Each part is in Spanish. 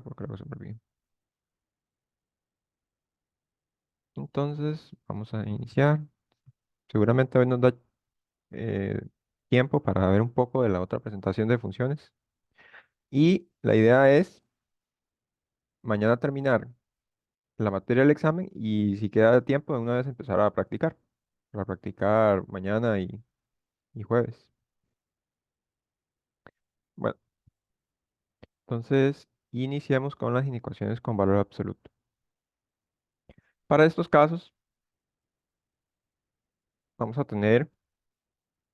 porque lo hago súper bien. Entonces, vamos a iniciar. Seguramente hoy nos da eh, tiempo para ver un poco de la otra presentación de funciones. Y la idea es mañana terminar la materia del examen y si queda tiempo, de una vez empezar a practicar. Para practicar mañana y jueves. Bueno, entonces iniciamos con las inecuaciones con valor absoluto. Para estos casos, vamos a tener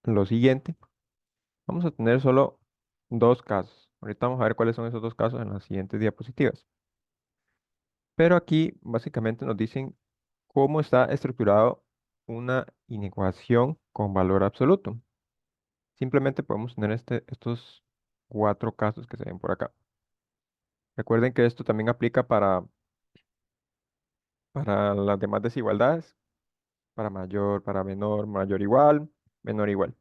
lo siguiente. Vamos a tener solo dos casos. Ahorita vamos a ver cuáles son esos dos casos en las siguientes diapositivas. Pero aquí básicamente nos dicen cómo está estructurado una inecuación con valor absoluto. Simplemente podemos tener estos cuatro casos que se ven por acá. Recuerden que esto también aplica para las demás desigualdades, para mayor, para menor, mayor igual, menor igual.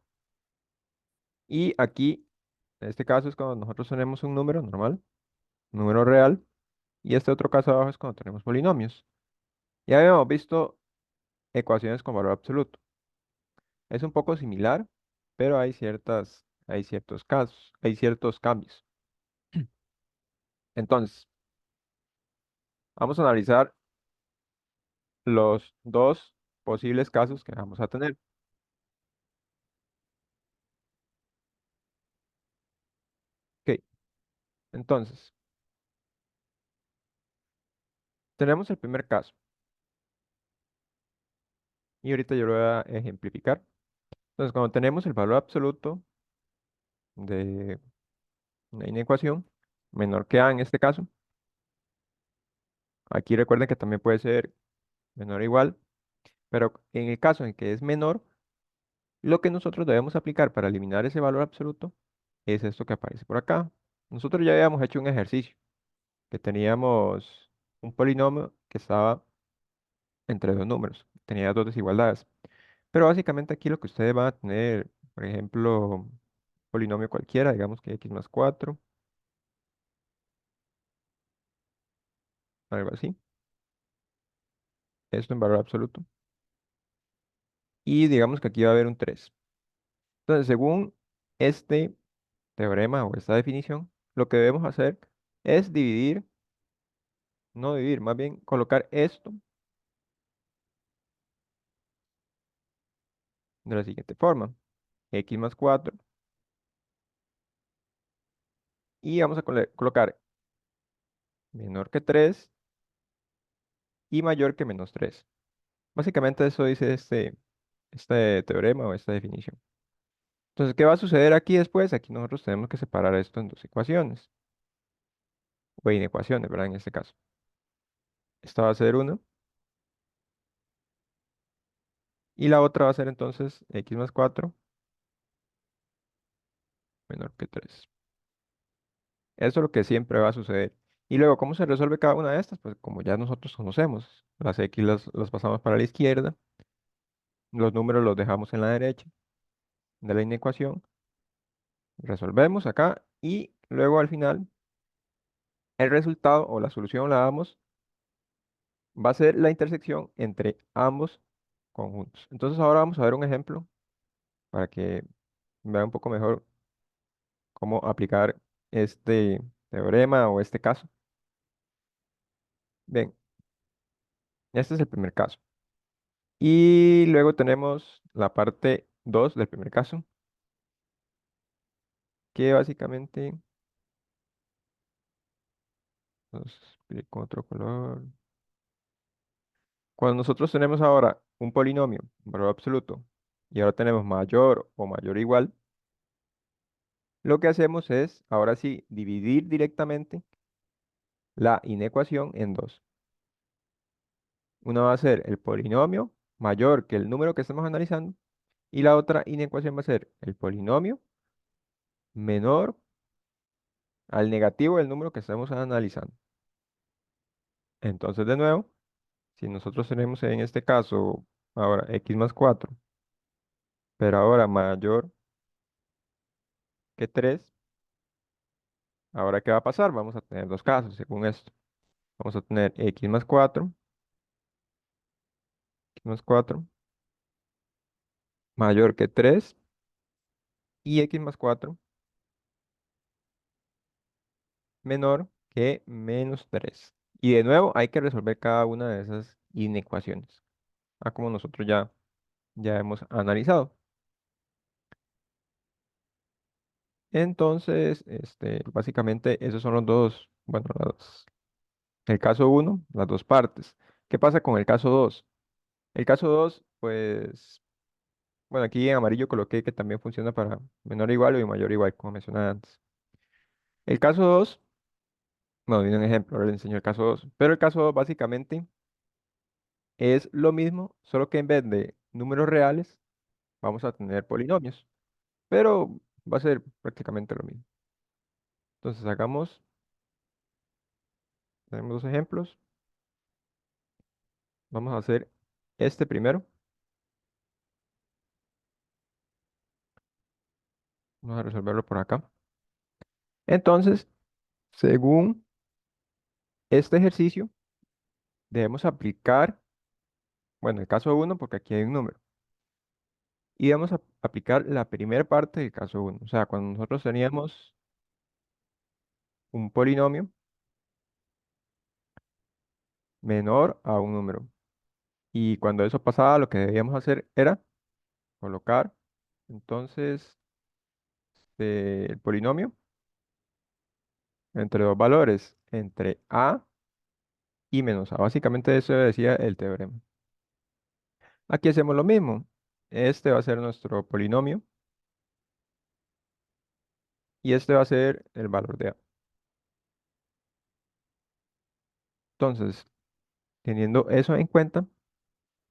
Y aquí, en este caso es cuando nosotros tenemos un número normal, un número real, y este otro caso abajo es cuando tenemos polinomios. Ya habíamos visto ecuaciones con valor absoluto. Es un poco similar, pero hay ciertos casos, hay ciertos cambios. Entonces, vamos a analizar los dos posibles casos que vamos a tener. Ok, entonces, tenemos el primer caso, y ahorita yo lo voy a ejemplificar. Entonces, cuando tenemos el valor absoluto de una inecuación, menor que a en este caso, aquí recuerden que también puede ser menor o igual, pero en el caso en que es menor, lo que nosotros debemos aplicar para eliminar ese valor absoluto es esto que aparece por acá. Nosotros ya habíamos hecho un ejercicio, que teníamos un polinomio que estaba entre dos números, tenía dos desigualdades. Pero básicamente aquí lo que ustedes van a tener, por ejemplo, polinomio cualquiera, digamos que x más 4, algo así, esto en valor absoluto. Y digamos que aquí va a haber un 3. Entonces, según este teorema o esta definición, lo que debemos hacer es dividir, no dividir, más bien colocar esto de la siguiente forma. X más 4 y vamos a colocar menor que 3 y mayor que menos 3. Básicamente eso dice este teorema o esta definición. Entonces, ¿qué va a suceder aquí después? Aquí nosotros tenemos que separar esto en dos ecuaciones, o inecuaciones, ¿verdad? En este caso. Esta va a ser 1 y la otra va a ser entonces x más 4 menor que 3. Eso es lo que siempre va a suceder. Y luego, ¿cómo se resuelve cada una de estas? Pues como ya nosotros conocemos, las x las pasamos para la izquierda, los números los dejamos en la derecha de la inecuación, resolvemos acá y luego al final el resultado o la solución la damos, va a ser la intersección entre ambos conjuntos. Entonces ahora vamos a ver un ejemplo para que vean un poco mejor cómo aplicar este teorema o este caso. Bien, este es el primer caso. Y luego tenemos la parte 2 del primer caso, que básicamente, los explico con otro color. Cuando nosotros tenemos ahora un polinomio, un valor absoluto, y ahora tenemos mayor o mayor o igual, lo que hacemos es, ahora sí, dividir directamente la inecuación en dos. Una va a ser el polinomio mayor que el número que estamos analizando y la otra inecuación va a ser el polinomio menor al negativo del número que estamos analizando. Entonces, de nuevo, si nosotros tenemos en este caso ahora x más 4, pero ahora mayor que 3, Ahora, ¿qué va a pasar? Vamos a tener dos casos, según esto. Vamos a tener x más 4 mayor que 3 y x más 4 menor que -3. Y de nuevo hay que resolver cada una de esas inecuaciones, como nosotros ya hemos analizado. Entonces, básicamente esos son los dos, bueno, el caso uno, las dos partes. ¿Qué pasa con el caso 2? El caso 2, pues, bueno, aquí en amarillo coloqué que también funciona para menor o igual o mayor o igual, como mencionaba antes. El caso 2, bueno, viene un ejemplo, ahora le enseño el caso 2. Pero el caso 2 básicamente es lo mismo, solo que en vez de números reales, vamos a tener polinomios. Pero va a ser prácticamente lo mismo. Entonces, tenemos dos ejemplos. Vamos a hacer este primero. Vamos a resolverlo por acá. Entonces, según este ejercicio, debemos aplicar, bueno, el caso uno, porque aquí hay un número, y vamos a aplicar la primera parte del caso uno. O sea, cuando nosotros teníamos un polinomio menor a un número. Y cuando eso pasaba, lo que debíamos hacer era colocar, entonces, el polinomio entre dos valores, entre a y menos a. Básicamente eso decía el teorema. Aquí hacemos lo mismo. Este va a ser nuestro polinomio y este va a ser el valor de a. Entonces, teniendo eso en cuenta,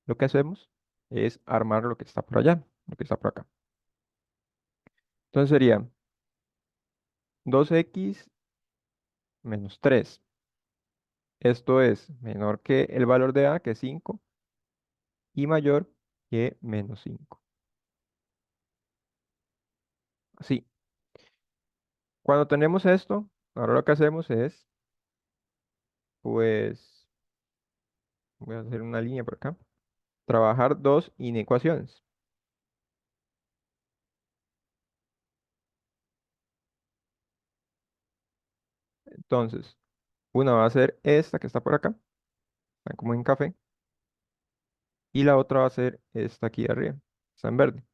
lo que hacemos es armar lo que está por allá, lo que está por acá. Entonces sería 2x-3. Esto es menor que el valor de a, que es 5, y mayor que -5. Así. Cuando tenemos esto, ahora lo que hacemos es, pues, voy a hacer una línea por acá, trabajar dos inecuaciones. Entonces, una va a ser esta que está por acá, está como en café, y la otra va a ser esta aquí de arriba, está en verde.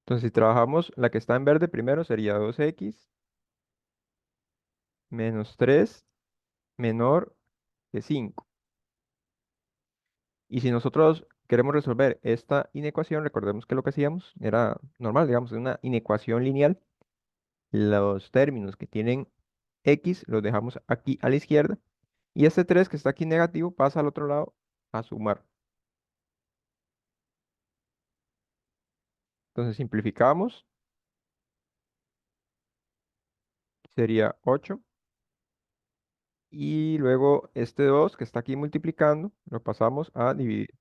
Entonces, si trabajamos la que está en verde primero, sería 2x-3 menor que 5. Y si nosotros queremos resolver esta inecuación, recordemos que lo que hacíamos era normal, digamos, una inecuación lineal. Los términos que tienen x los dejamos aquí a la izquierda. Y este 3 que está aquí negativo pasa al otro lado a sumar. Entonces simplificamos, sería 8. Y luego este 2 que está aquí multiplicando, lo pasamos a dividir.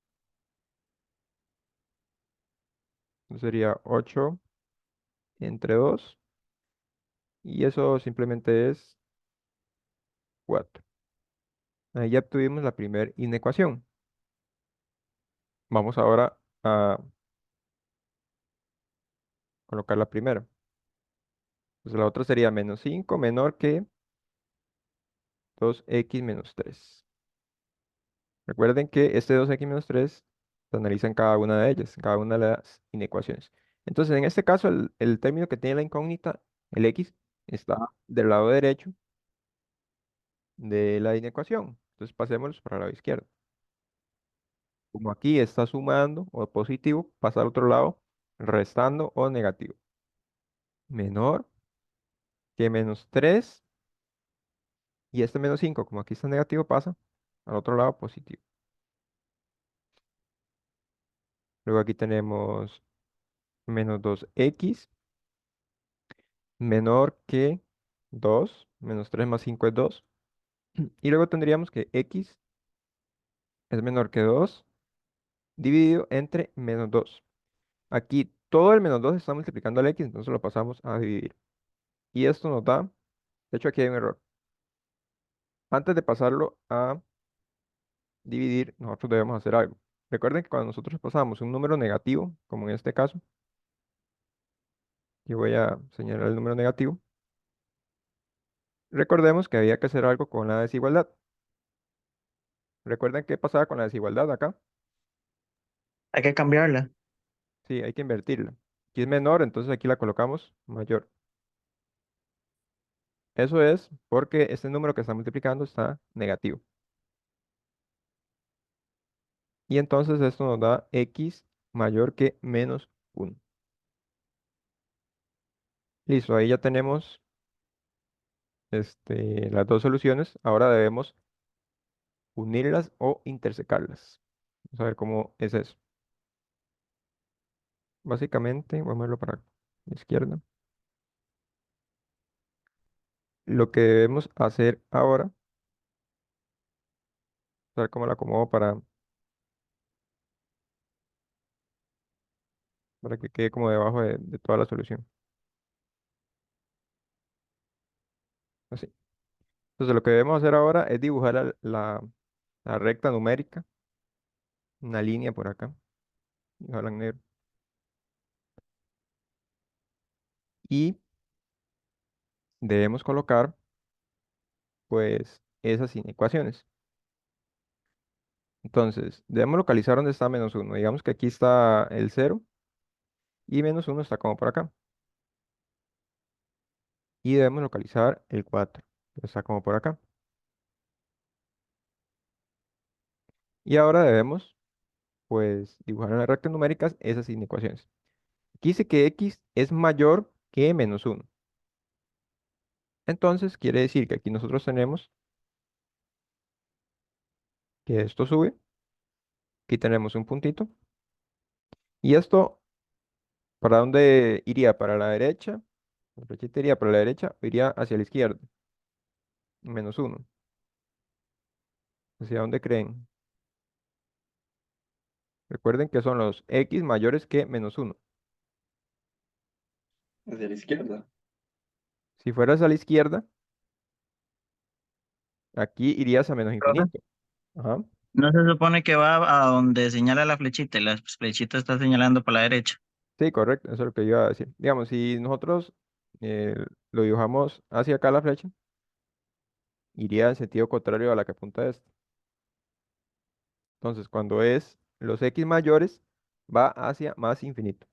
Entonces sería 8 entre 2. Y eso simplemente es 4. Ahí ya obtuvimos la primera inecuación. Vamos ahora a colocar la primera. Entonces la otra sería -5 menor que 2x-3. Recuerden que este 2x-3 se analiza en cada una de ellas, en cada una de las inecuaciones. Entonces, en este caso, el término que tiene la incógnita, el x, está del lado derecho de la inecuación. Entonces, pasémoslos para el lado izquierdo. Como aquí está sumando o positivo, pasa al otro lado restando o negativo. Menor que -3 y este -5, como aquí está negativo, pasa al otro lado positivo. Luego aquí tenemos -2x menor que 2, -3 más 5 es 2. Y luego tendríamos que x es menor que 2 dividido entre -2. Aquí todo el -2 está multiplicando al x, entonces lo pasamos a dividir. Y esto nos da, de hecho aquí hay un error. Antes de pasarlo a dividir, nosotros debemos hacer algo. Recuerden que cuando nosotros pasamos un número negativo, como en este caso, y voy a señalar el número negativo, recordemos que había que hacer algo con la desigualdad. ¿Recuerden qué pasaba con la desigualdad acá? Hay que cambiarla. Sí, hay que invertirla. Aquí es menor, entonces aquí la colocamos mayor. Eso es porque este número que está multiplicando está negativo. Y entonces esto nos da x mayor que menos 1. Listo, ahí ya tenemos las dos soluciones. Ahora debemos unirlas o intersecarlas. Vamos a ver cómo es eso. Básicamente, vamos a verlo para la izquierda. Lo que debemos hacer ahora, a ver cómo la acomodo para que quede como debajo de toda la solución. Así. Entonces lo que debemos hacer ahora es dibujar la recta numérica, una línea por acá, dibujarla en negro. Y debemos colocar, pues, esas inecuaciones. Entonces, debemos localizar dónde está menos uno. Digamos que aquí está el cero y menos uno está como por acá. Y debemos localizar el 4, que está como por acá. Y ahora debemos, pues, dibujar en las rectas numéricas esas inecuaciones. Aquí dice que x es mayor que menos uno. Entonces, quiere decir que aquí nosotros tenemos que esto sube. Aquí tenemos un puntito. ¿Y esto para dónde iría? ¿Para la derecha? La flechita iría para la derecha o iría hacia la izquierda. Menos uno. ¿Hacia dónde creen? Recuerden que son los x mayores que menos uno. Hacia la izquierda. Si fueras a la izquierda, aquí irías a menos Profe, infinito. Ajá. ¿no se supone que va a donde señala la flechita y la flechita está señalando para la derecha? Sí, correcto. Eso es lo que yo iba a decir. Digamos, si nosotros eh, lo dibujamos hacia acá la flecha, iría en sentido contrario a la que apunta esto. Entonces, cuando es los x mayores, va hacia más infinito,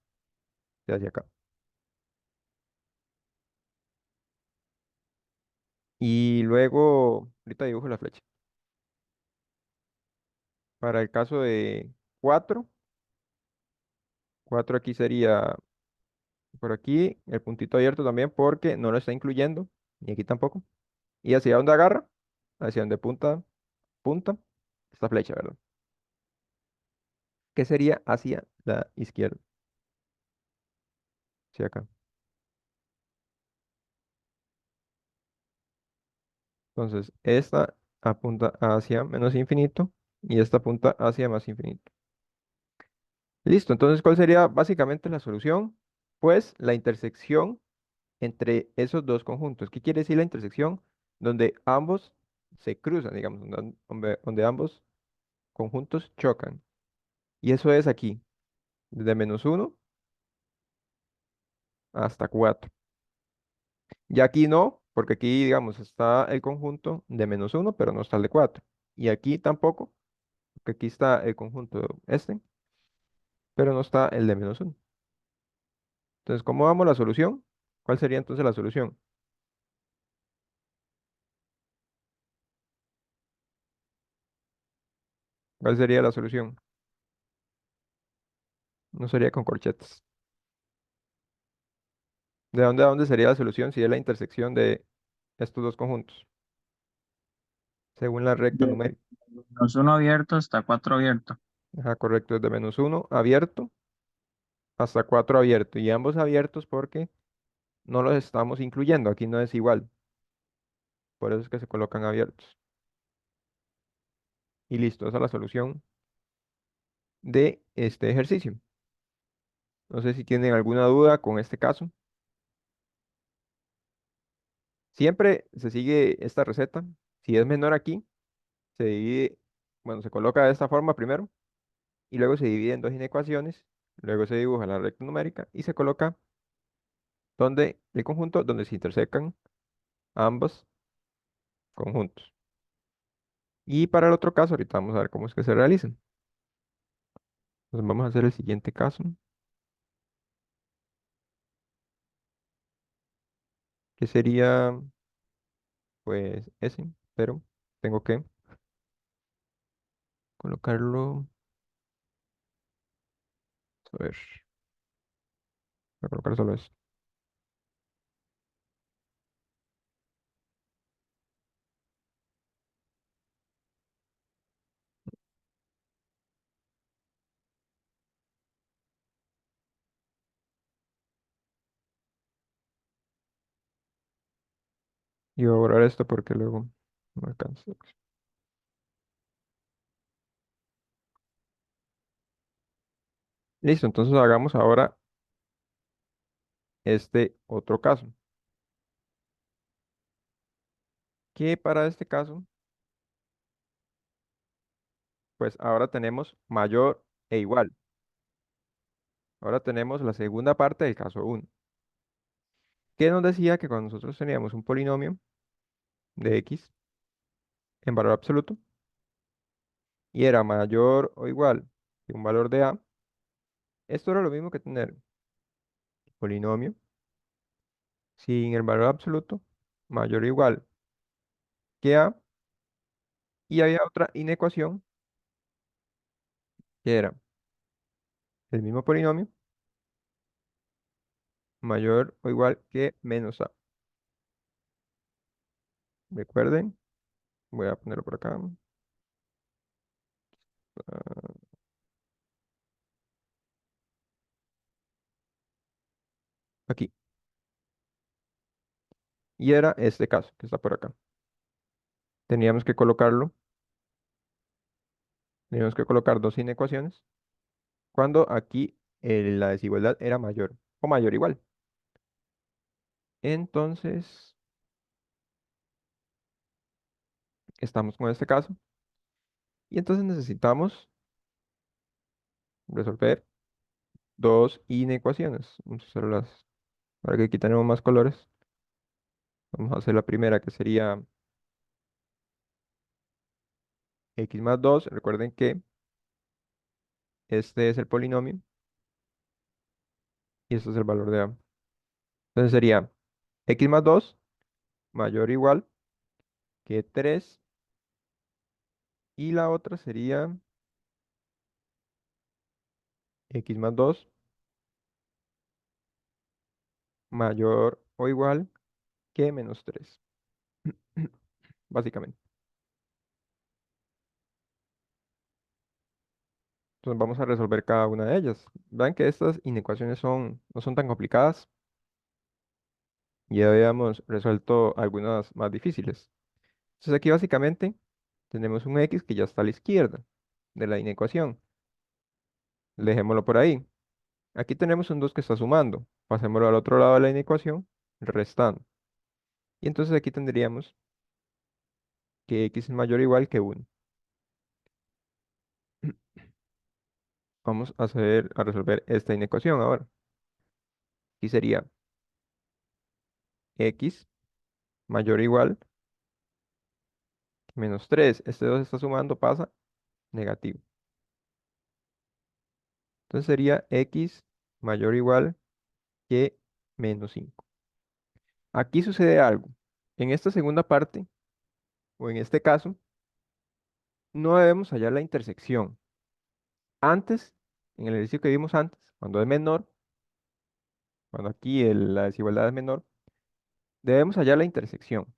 hacia acá. Y luego, ahorita dibujo la flecha. Para el caso de 4, 4 aquí sería por aquí, el puntito abierto también porque no lo está incluyendo, y aquí tampoco. ¿Y hacia dónde agarra? Hacia donde punta esta flecha, ¿verdad? Que sería hacia la izquierda, hacia acá. Entonces, esta apunta hacia menos infinito y esta apunta hacia más infinito. Listo, entonces, ¿cuál sería básicamente la solución? Pues la intersección entre esos dos conjuntos. ¿Qué quiere decir la intersección? Donde ambos se cruzan, digamos, donde ambos conjuntos chocan. Y eso es aquí, desde menos uno hasta 4. Y aquí no, porque aquí, digamos, está el conjunto de menos uno, pero no está el de 4. Y aquí tampoco, porque aquí está el conjunto pero no está el de menos uno. Entonces, ¿cómo vamos la solución? ¿Cuál sería entonces la solución? ¿Cuál sería la solución? No sería con corchetes. ¿De dónde a dónde sería la solución si es la intersección de estos dos conjuntos? Según la recta De numérica. menos uno abierto hasta cuatro abierto. Ajá, correcto, desde menos uno abierto hasta 4 abierto. Y ambos abiertos porque no los estamos incluyendo. Aquí no es igual. Por eso es que se colocan abiertos. Y listo, esa es la solución de este ejercicio. No sé si tienen alguna duda con este caso. Siempre se sigue esta receta. Si es menor aquí, se divide, bueno, se coloca de esta forma primero y luego se divide en dos inecuaciones, luego se dibuja la recta numérica y se coloca donde el conjunto donde se intersecan ambos conjuntos. Y para el otro caso, ahorita vamos a ver cómo es que se realizan. Entonces vamos a hacer el siguiente caso, que sería pues ese, pero tengo que colocarlo, a ver, voy a colocar solo eso. Y voy a borrar esto porque luego no alcanza. Listo, entonces hagamos ahora este otro caso, que para este caso, pues ahora tenemos mayor e igual. Ahora tenemos la segunda parte del caso uno, que nos decía que cuando nosotros teníamos un polinomio de x en valor absoluto y era mayor o igual que un valor de a, esto era lo mismo que tener polinomio sin el valor absoluto mayor o igual que a, y había otra inecuación que era el mismo polinomio mayor o igual que menos a. Recuerden, voy a ponerlo por acá, ah, aquí. Y era este caso que está por acá. Teníamos que colocarlo, teníamos que colocar dos inecuaciones cuando aquí la desigualdad era mayor o mayor o igual. Entonces, estamos con este caso y entonces necesitamos resolver dos inecuaciones. Vamos a hacerlas, ahora que aquí tenemos más colores, vamos a hacer la primera que sería x más 2. Recuerden que este es el polinomio y este es el valor de a. Entonces sería x más 2 mayor o igual que 3 y la otra sería x más 2 mayor o igual que menos 3. Básicamente. Entonces vamos a resolver cada una de ellas. Vean que estas inecuaciones no son tan complicadas. Ya habíamos resuelto algunas más difíciles. Entonces aquí básicamente tenemos un x que ya está a la izquierda de la inecuación. Dejémoslo por ahí. Aquí tenemos un 2 que está sumando. Pasémoslo al otro lado de la inecuación, restando. Y entonces aquí tendríamos que x es mayor o igual que 1. Vamos a resolver esta inecuación ahora. Aquí sería x mayor o igual que menos 3. Este 2 está sumando, pasa negativo. Entonces sería x mayor o igual que menos 5. Aquí sucede algo. En esta segunda parte, o en este caso, no debemos hallar la intersección. Antes, en el ejercicio que vimos antes, cuando es menor, cuando aquí la desigualdad es menor, debemos hallar la intersección.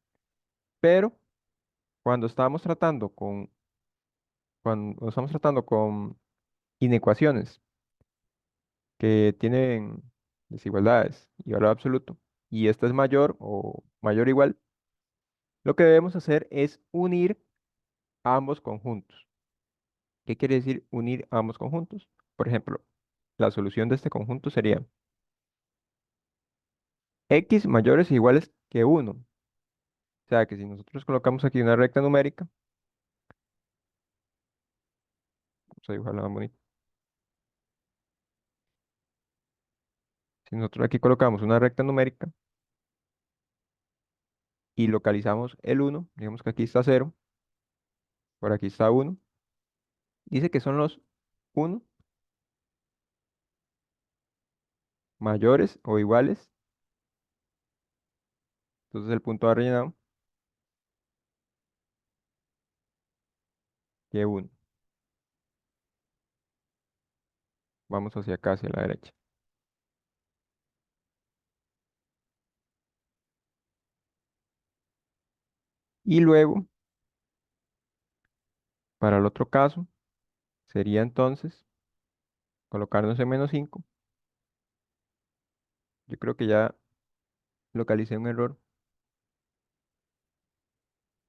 Pero cuando estamos tratando cuando estamos tratando con inecuaciones que tienen desigualdades y valor absoluto, y esta es mayor o mayor o igual, lo que debemos hacer es unir ambos conjuntos. ¿Qué quiere decir unir ambos conjuntos? Por ejemplo, la solución de este conjunto sería x mayores o iguales que 1. sea que si nosotros colocamos aquí una recta numérica, vamos a dibujarla más bonito. Si nosotros aquí colocamos una recta numérica y localizamos el uno, digamos que aquí está cero, por aquí está uno, dice que son los uno mayores o iguales, entonces el punto va rellenado, que uno. Vamos hacia acá, hacia la derecha. Y luego, para el otro caso, sería entonces colocarnos en menos 5. Yo creo que ya localicé un error.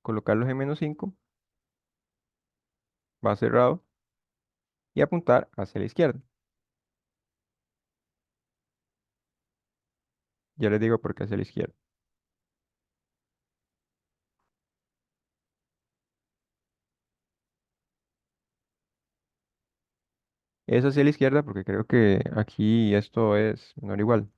Colocarlos en menos 5, va cerrado y apuntar hacia la izquierda. Ya les digo por qué hacia la izquierda. Es hacia la izquierda porque creo que aquí esto es menor o igual.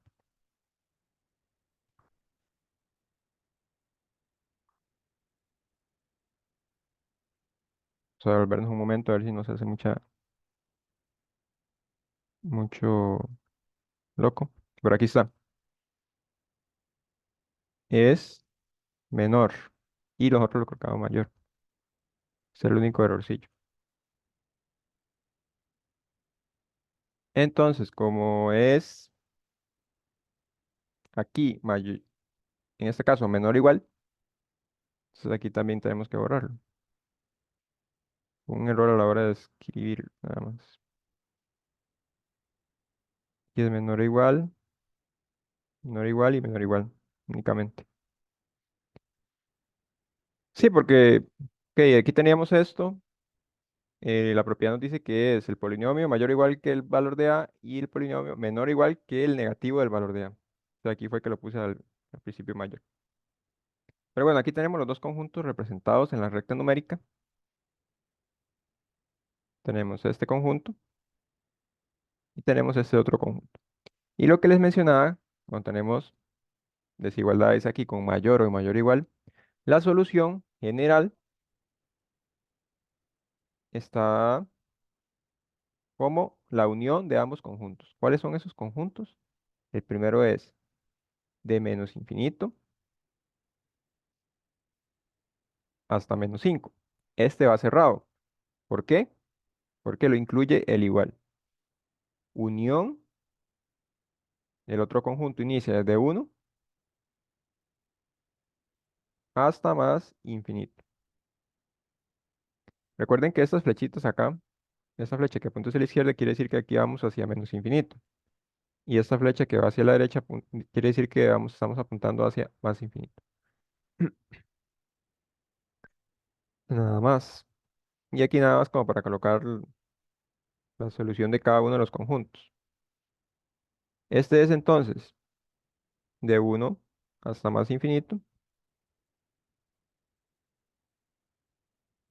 Vamos a volvernos un momento a ver si nos hace mucho loco. Por aquí está. Es menor. Y los otros lo colocamos mayor. Es el único errorcillo. Entonces, como es aquí mayor, en este caso menor o igual, entonces aquí también tenemos que borrarlo. Un error a la hora de escribir, nada más. Y es menor o igual y menor o igual, únicamente. Sí, porque ok, aquí teníamos esto. La propiedad nos dice que es el polinomio mayor o igual que el valor de A y el polinomio menor o igual que el negativo del valor de A. O sea, aquí fue que lo puse al principio mayor. Pero bueno, aquí tenemos los dos conjuntos representados en la recta numérica. Tenemos este conjunto y tenemos este otro conjunto. Y lo que les mencionaba, cuando tenemos desigualdades aquí con mayor o mayor o igual, la solución general está como la unión de ambos conjuntos. ¿Cuáles son esos conjuntos? El primero es de menos infinito hasta menos 5. Este va cerrado. ¿Por qué? Porque lo incluye el igual. Unión, el otro conjunto inicia desde uno hasta más infinito. Recuerden que estas flechitas acá, esta flecha que apunta hacia la izquierda quiere decir que aquí vamos hacia menos infinito. Y esta flecha que va hacia la derecha quiere decir que estamos apuntando hacia más infinito. Nada más. Y aquí nada más como para colocar la solución de cada uno de los conjuntos. Este es entonces de uno hasta más infinito.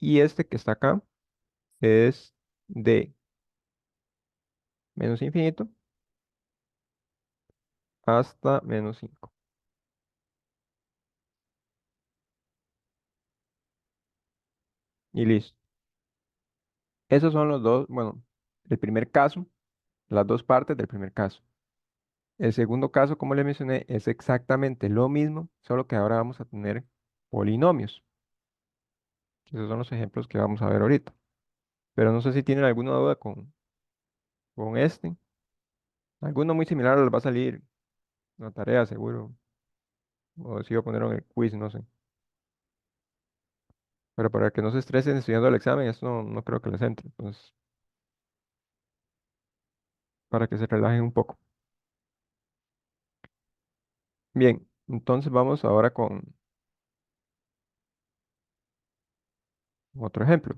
Y este que está acá es de menos infinito hasta menos 5. Y listo. Esos son los dos, bueno, el primer caso, las dos partes del primer caso. El segundo caso, como le mencioné, es exactamente lo mismo, solo que ahora vamos a tener polinomios. Esos son los ejemplos que vamos a ver ahorita. Pero no sé si tienen alguna duda con este. Alguno muy similar les va a salir en la tarea, seguro. O si voy a poner en el quiz, no sé. Pero para que no se estresen estudiando el examen, esto no creo que les entre. Entonces, para que se relajen un poco. Bien, entonces vamos ahora con otro ejemplo.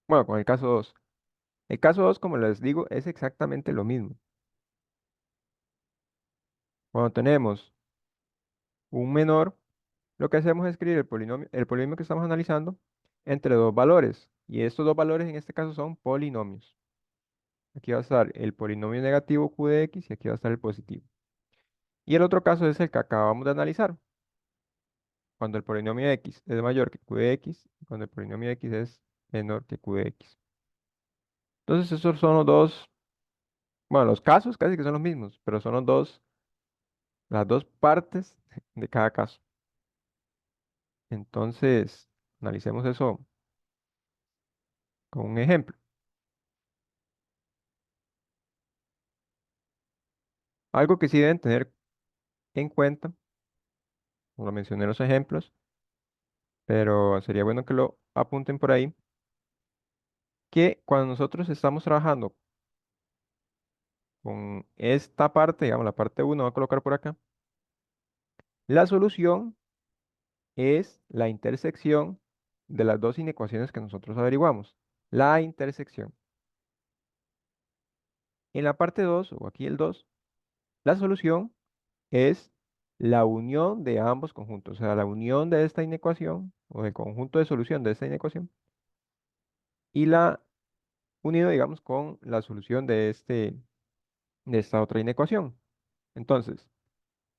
Bueno, con el caso 2. El caso 2, como les digo, es exactamente lo mismo. Cuando tenemos un menor Lo que hacemos es escribir el polinomio que estamos analizando entre dos valores. Y estos dos valores en este caso son polinomios. Aquí va a estar el polinomio negativo q de x y aquí va a estar el positivo. Y el otro caso es el que acabamos de analizar, cuando el polinomio x es mayor que q de x y cuando el polinomio x es menor que q de x. Entonces esos son los dos, bueno, los casos casi que son los mismos, pero son las dos partes de cada caso. Entonces, analicemos eso con un ejemplo. Algo que sí deben tener en cuenta, como lo mencioné en los ejemplos, pero sería bueno que lo apunten por ahí, que cuando nosotros estamos trabajando con esta parte, digamos la parte uno voy a colocar por acá, la solución es la intersección de las dos inecuaciones que nosotros averiguamos. La intersección. En la parte 2 o aquí el 2 la solución es la unión de ambos conjuntos, o sea, la unión de esta inecuación o del conjunto de solución de esta inecuación y la unido, digamos, con la solución de esta otra inecuación. Entonces,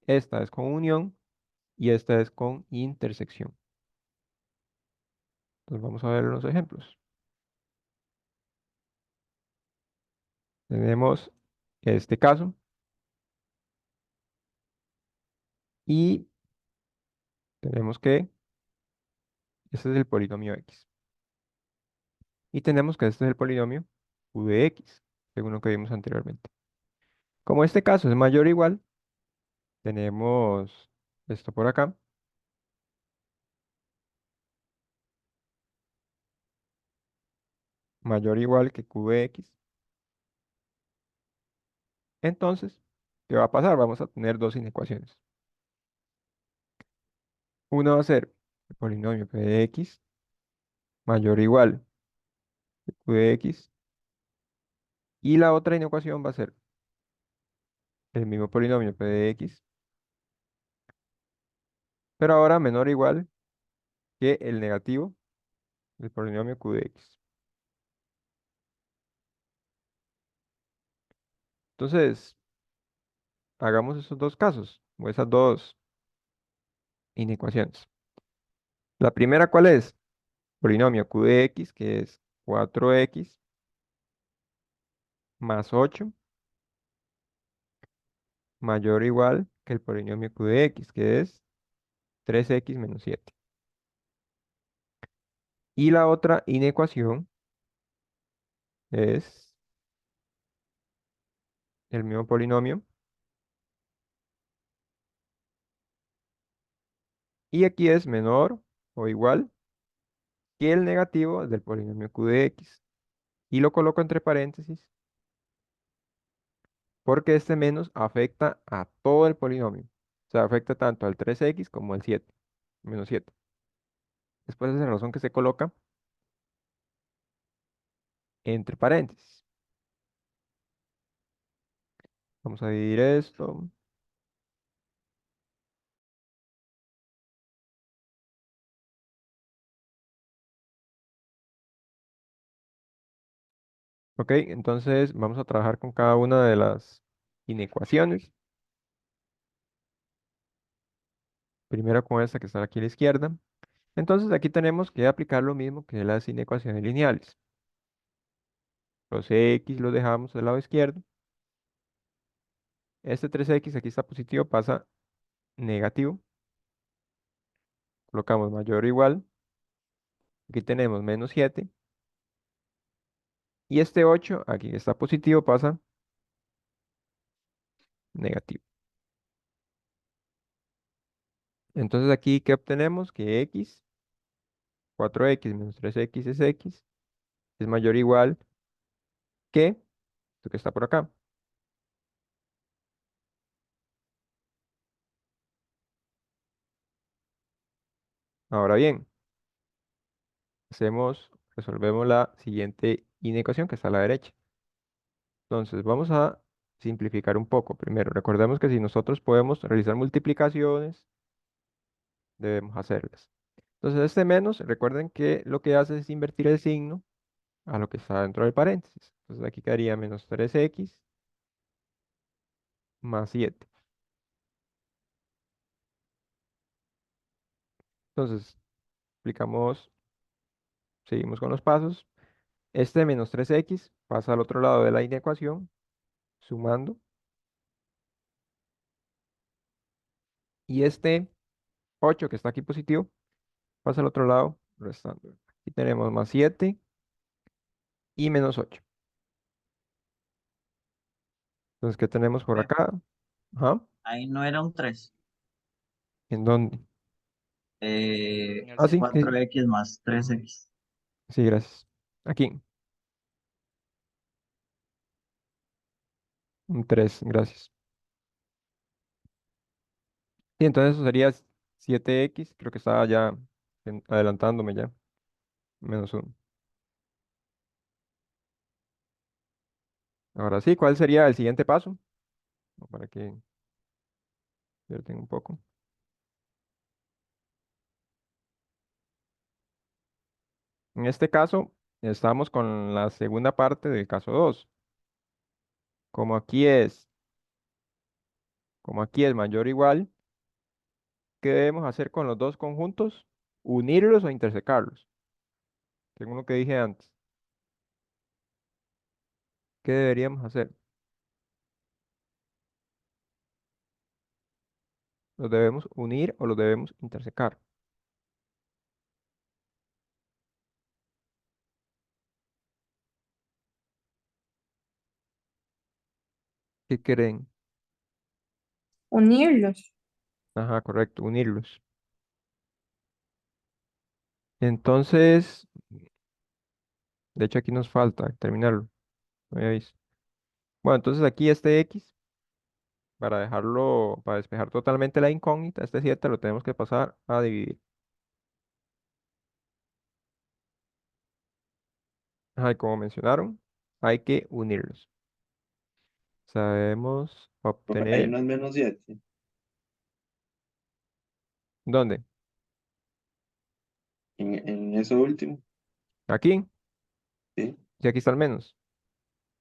esta es con unión y esta es con intersección. Entonces, vamos a ver los ejemplos. Tenemos este caso y tenemos que este es el polinomio x. Y tenemos que este es el polinomio u de x, según lo que vimos anteriormente. Como este caso es mayor o igual, tenemos esto por acá, mayor o igual que q de x. Entonces, ¿qué va a pasar? Vamos a tener dos inecuaciones. Una va a ser el polinomio p de x mayor o igual que q de x. Y la otra inecuación va a ser el mismo polinomio p de x, pero ahora menor o igual que el negativo del polinomio q de x. Entonces, hagamos esos dos casos, o esas dos inecuaciones. La primera, ¿cuál es? Polinomio q de x, que es 4x más 8 mayor o igual que el polinomio q de x, que es 3x menos 7. Y la otra inecuación es el mismo polinomio. Y aquí es menor o igual que el negativo del polinomio q de x. Y lo coloco entre paréntesis porque este menos afecta a todo el polinomio. O sea, afecta tanto al 3x como al 7, menos 7. Después esa razón que se coloca entre paréntesis. Vamos a dividir esto. Ok, entonces vamos a trabajar con cada una de las inecuaciones. Primero con esta que está aquí a la izquierda. Entonces aquí tenemos que aplicar lo mismo que las inecuaciones lineales. Los x los dejamos del lado izquierdo. Este 3x aquí está positivo, pasa negativo. Colocamos mayor o igual. Aquí tenemos menos 7. Y este 8 aquí está positivo, pasa negativo. Entonces aquí, ¿qué obtenemos? Que x, 4x menos 3x es x, es mayor o igual que esto que está por acá. Ahora bien, resolvemos la siguiente inecuación que está a la derecha. Entonces vamos a simplificar un poco. Primero, recordemos que si nosotros podemos realizar multiplicaciones debemos hacerlas. Entonces, este menos, recuerden que lo que hace es invertir el signo a lo que está dentro del paréntesis. Entonces, aquí quedaría menos 3x más 7. Entonces, aplicamos, seguimos con los pasos. Este menos 3x pasa al otro lado de la ecuación, sumando. Y este 8 que está aquí positivo pasa al otro lado, restando. Aquí tenemos más 7 y menos 8. Entonces, ¿qué tenemos por Ve, acá? Ajá. ahí no era un 3. ¿En dónde? Eh, Ah, sí, sí, 4x más 3x. sí, gracias. Aquí, un 3 gracias. Sí, entonces eso sería 7x, creo que estaba ya adelantándome ya, menos 1. Ahora sí, ¿cuál sería el siguiente paso? Para que divierten un poco. En este caso, estamos con la segunda parte del caso 2. Como aquí es, como aquí es mayor o igual, ¿qué debemos hacer con los dos conjuntos? ¿Unirlos o intersecarlos? Según lo que dije antes. ¿Qué deberíamos hacer? ¿Los debemos unir o los debemos intersecar? ¿Qué creen? Unirlos. Ajá, correcto, unirlos. Entonces, de hecho aquí nos falta terminarlo. No había visto. Bueno, entonces aquí este x, para dejarlo, para despejar totalmente la incógnita, este 7 lo tenemos que pasar a dividir. Ajá, y como mencionaron, hay que unirlos. Sabemos Profe, hay obtener, unos menos 7 ¿dónde? en eso último, Aquí, ¿sí? y aquí está el menos.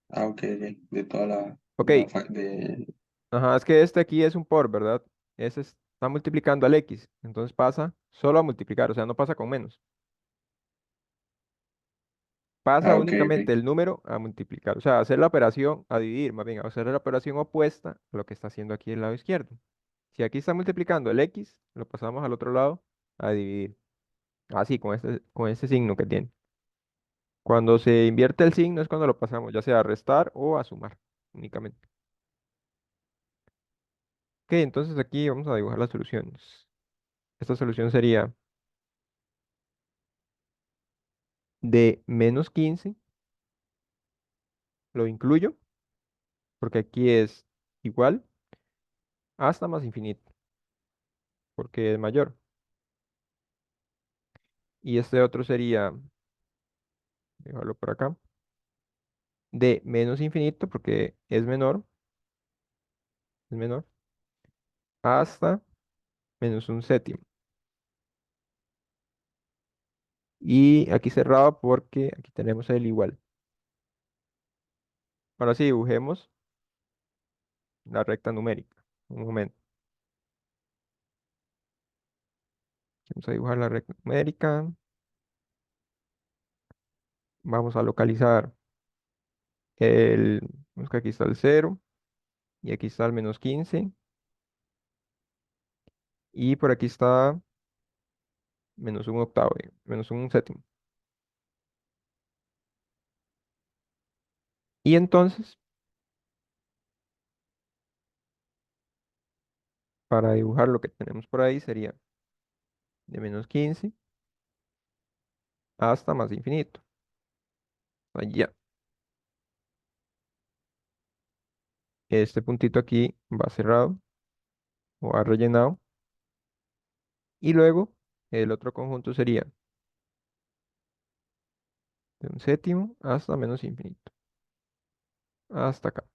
Ah, ok, de toda Ok, de... ajá, es que este aquí es un por, ¿verdad? Ese está multiplicando al x, entonces pasa solo a multiplicar, o sea, no pasa con menos. Pasa Ah, ok, únicamente ok. el número a multiplicar, o sea, hacer la operación a dividir, más bien, hacer la operación opuesta a lo que está haciendo aquí el lado izquierdo. Si aquí está multiplicando el x, lo pasamos al otro lado a dividir. Así, con este signo que tiene. Cuando se invierte el signo es cuando lo pasamos, ya sea a restar o a sumar, únicamente. Ok, entonces aquí vamos a dibujar las soluciones. Esta solución sería de menos 15, lo incluyo, porque aquí es igual, hasta más infinito, porque es mayor. Y este otro sería, dejarlo por acá, de menos infinito, porque es menor, hasta menos un séptimo. Y aquí cerrado porque aquí tenemos el igual. Ahora sí, dibujemos la recta numérica. Un momento. Vamos a dibujar la recta numérica. Vamos a localizar el, vemos que aquí está el cero y aquí está el menos 15 y por aquí está menos un octavo, menos un séptimo. Y entonces, para dibujar lo que tenemos por ahí sería de menos 15 hasta más infinito. Allá. Este puntito aquí va cerrado o va rellenado. Y luego el otro conjunto sería de un séptimo hasta menos infinito. Hasta acá.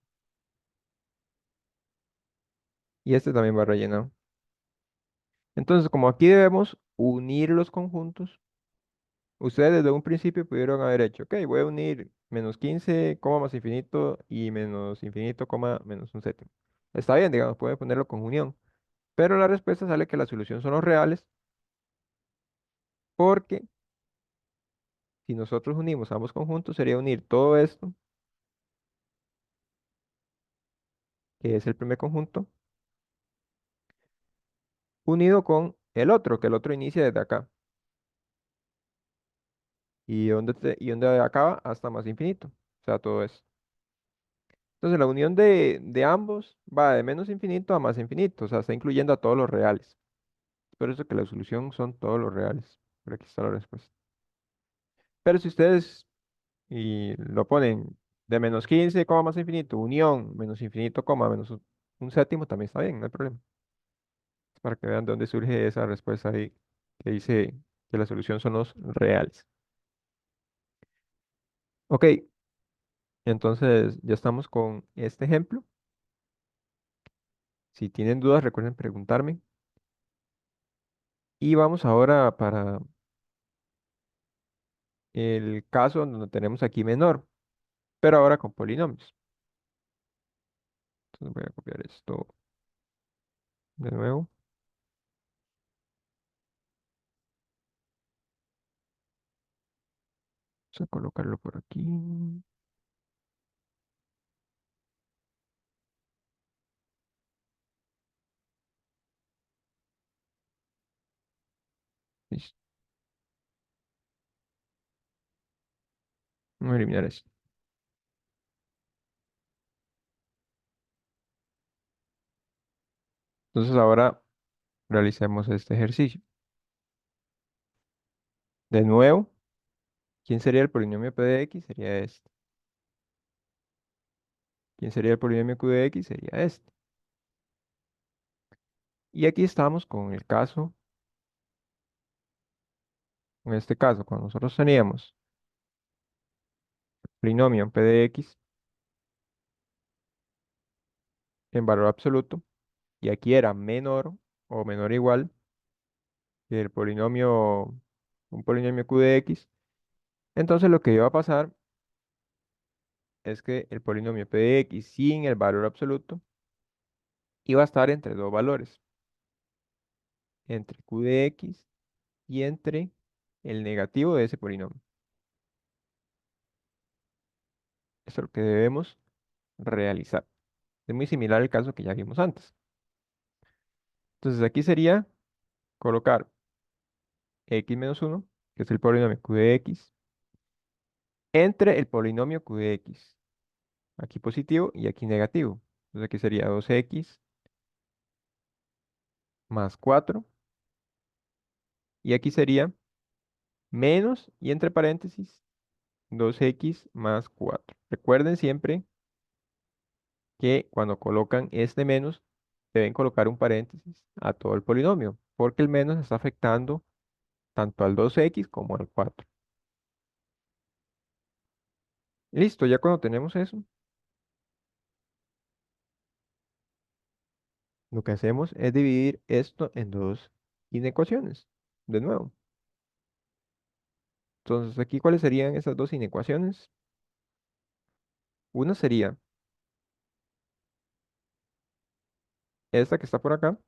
Y este también va rellenado. Entonces, como aquí debemos unir los conjuntos, ustedes desde un principio pudieron haber hecho, ok, voy a unir menos 15, coma más infinito y menos infinito, coma menos un séptimo. Está bien, digamos, pueden ponerlo con unión, pero la respuesta sale que la solución son los reales, porque si nosotros unimos ambos conjuntos, sería unir todo esto, que es el primer conjunto, unido con el otro, que el otro inicia desde acá. Y donde acaba hasta más infinito. O sea, todo eso. Entonces la unión de ambos va de menos infinito a más infinito. O sea, está incluyendo a todos los reales. Es por eso que la solución son todos los reales. Por aquí está la respuesta. Pero si ustedes y lo ponen de menos 15, coma más infinito, unión, menos infinito, coma, menos un séptimo, también está bien, no hay problema. Es para que vean de dónde surge esa respuesta ahí que dice que la solución son los reales. Ok, entonces ya estamos con este ejemplo. Si tienen dudas, recuerden preguntarme. Y vamos ahora para el caso donde tenemos aquí menor, pero ahora con polinomios. Entonces voy a copiar esto de nuevo. Vamos a colocarlo por aquí. Listo. Vamos a eliminar esto. Entonces ahora realicemos este ejercicio. De nuevo, ¿quién sería el polinomio P de X? Sería este. ¿Quién sería el polinomio Q de X? Sería este. Y aquí estamos con el caso, en este caso, cuando nosotros teníamos polinomio P de X en valor absoluto, y aquí era menor o menor o igual que el polinomio, un polinomio Q de X, entonces lo que iba a pasar es que el polinomio P de X sin el valor absoluto iba a estar entre dos valores, entre Q de X y entre el negativo de ese polinomio. Eso es lo que debemos realizar. Es muy similar al caso que ya vimos antes. Entonces aquí sería colocar x menos uno, que es el polinomio Q de X, entre el polinomio Q de X. Aquí positivo y aquí negativo. Entonces aquí sería 2x más 4. Y aquí sería menos y entre paréntesis 2x más 4. Recuerden siempre que cuando colocan este menos, deben colocar un paréntesis a todo el polinomio, porque el menos está afectando tanto al 2x como al 4. Listo, ya cuando tenemos eso, lo que hacemos es dividir esto en dos inecuaciones. De nuevo. Entonces, aquí, ¿cuáles serían esas dos inecuaciones? Una sería esta que está por acá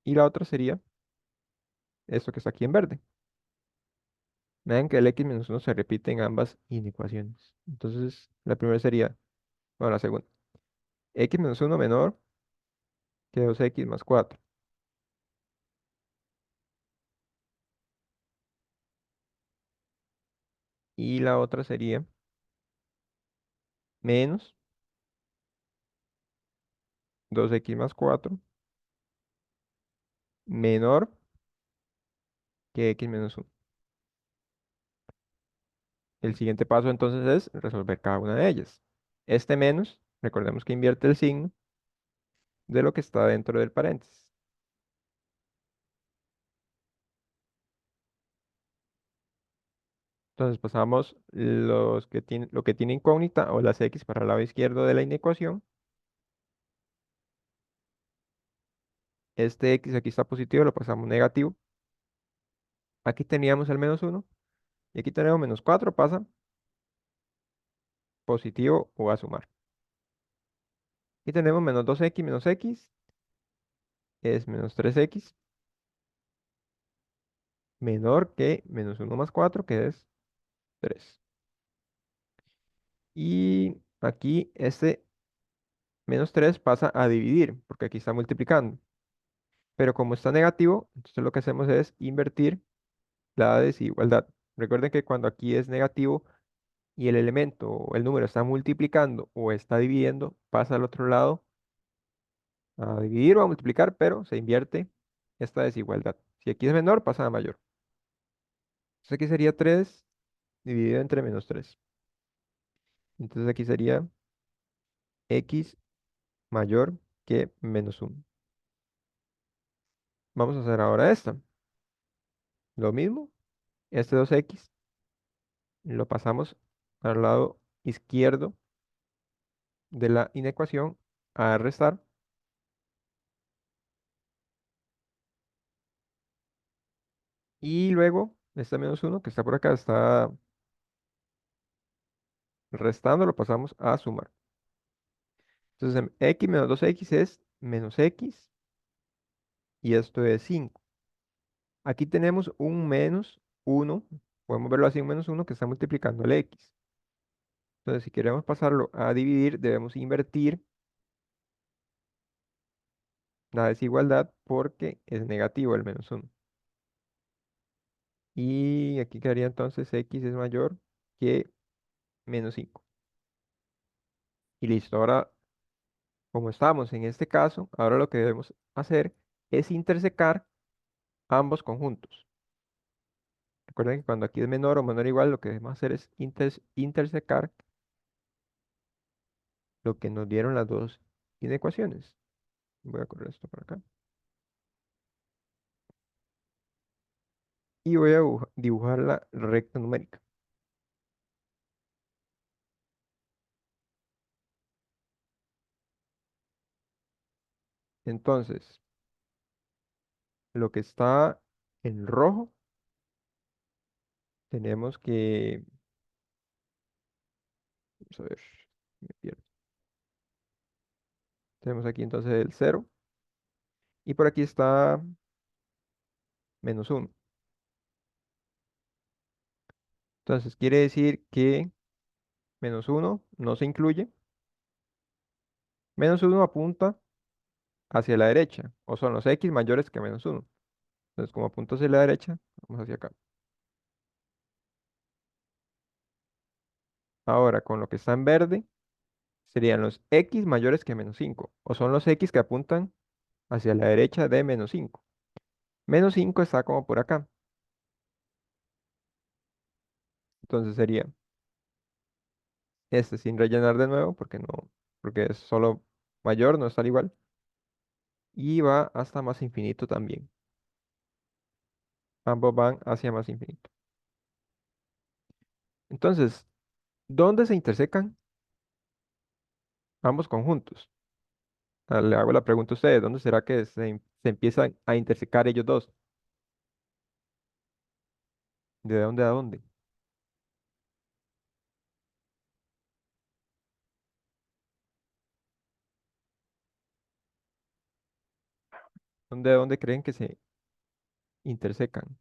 y la otra sería esto que está aquí en verde. Vean que el x menos uno se repite en ambas inecuaciones. Entonces, la primera sería, bueno, la segunda, x menos uno menor que 2x más 4. Y la otra sería menos 2x más 4 menor que x menos uno. El siguiente paso entonces es resolver cada una de ellas. Este menos, recordemos que invierte el signo de lo que está dentro del paréntesis. Entonces pasamos lo que tiene incógnita o las x para el lado izquierdo de la inecuación. Este x aquí está positivo, lo pasamos negativo. Aquí teníamos el -1 y aquí tenemos -4, pasa positivo o a sumar. Y tenemos -2x menos x es -3x menor que -1 más 4 que es 3. Y aquí este -3 pasa a dividir, porque aquí está multiplicando. Pero como está negativo, entonces lo que hacemos es invertir la desigualdad. Recuerden que cuando aquí es negativo y el elemento o el número está multiplicando o está dividiendo, pasa al otro lado a dividir o a multiplicar, pero se invierte esta desigualdad. Si aquí es menor, pasa a mayor. Entonces aquí sería 3 dividido entre -3. Entonces aquí sería x mayor que -1. Vamos a hacer ahora esta. Lo mismo, este 2x lo pasamos al lado izquierdo de la inecuación a restar. Y luego, este -1 que está por acá está restando, lo pasamos a sumar. Entonces, x menos 2x es -x y esto es 5. Aquí tenemos un -1, podemos verlo así, un -1 que está multiplicando el x. Entonces, si queremos pasarlo a dividir, debemos invertir la desigualdad porque es negativo el -1. Y aquí quedaría entonces x es mayor que -5. Y listo, ahora como estamos en este caso, ahora lo que debemos hacer es intersecar ambos conjuntos. Recuerden que cuando aquí es menor o menor o igual, lo que debemos hacer es intersecar lo que nos dieron las dos inecuaciones. Voy a correr esto por acá. Y voy a dibujar la recta numérica. Entonces, lo que está en rojo, tenemos que, vamos a ver, me pierdo. Tenemos aquí entonces el 0 y por aquí está -1. Entonces, quiere decir que -1 no se incluye. -1 apunta hacia la derecha, o son los x mayores que -1. Entonces, como apunta hacia la derecha, vamos hacia acá. Ahora, con lo que está en verde, serían los x mayores que -5, o son los x que apuntan hacia la derecha de -5. -5 está como por acá. Entonces sería este sin rellenar de nuevo, porque no, porque es solo mayor, no está al igual. Y va hasta más infinito también. Ambos van hacia más infinito. Entonces, ¿dónde se intersecan ambos conjuntos? Le hago la pregunta a ustedes, ¿dónde será que se empiezan a intersecar ellos dos? ¿De dónde a dónde? ¿Dónde a dónde creen que se intersecan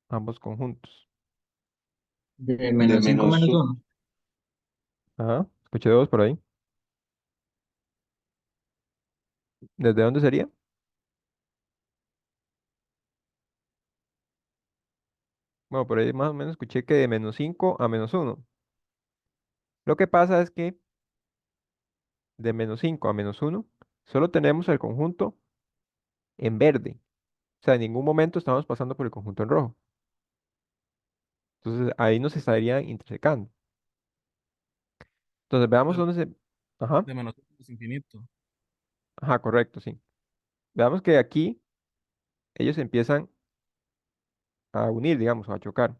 ambos conjuntos? De De -5 menos uno. -1. Ajá, escuché dos por ahí. ¿Desde dónde sería? Bueno, por ahí más o menos escuché que de -5 a -1. Lo que pasa es que de -5 a -1 solo tenemos el conjunto en verde. O sea, en ningún momento estamos pasando por el conjunto en rojo. Entonces ahí nos estarían intersecando. Entonces veamos De, dónde se... Ajá, de menos uno es infinito. ajá, correcto, sí. Veamos que aquí ellos empiezan a unir, digamos, o a chocar.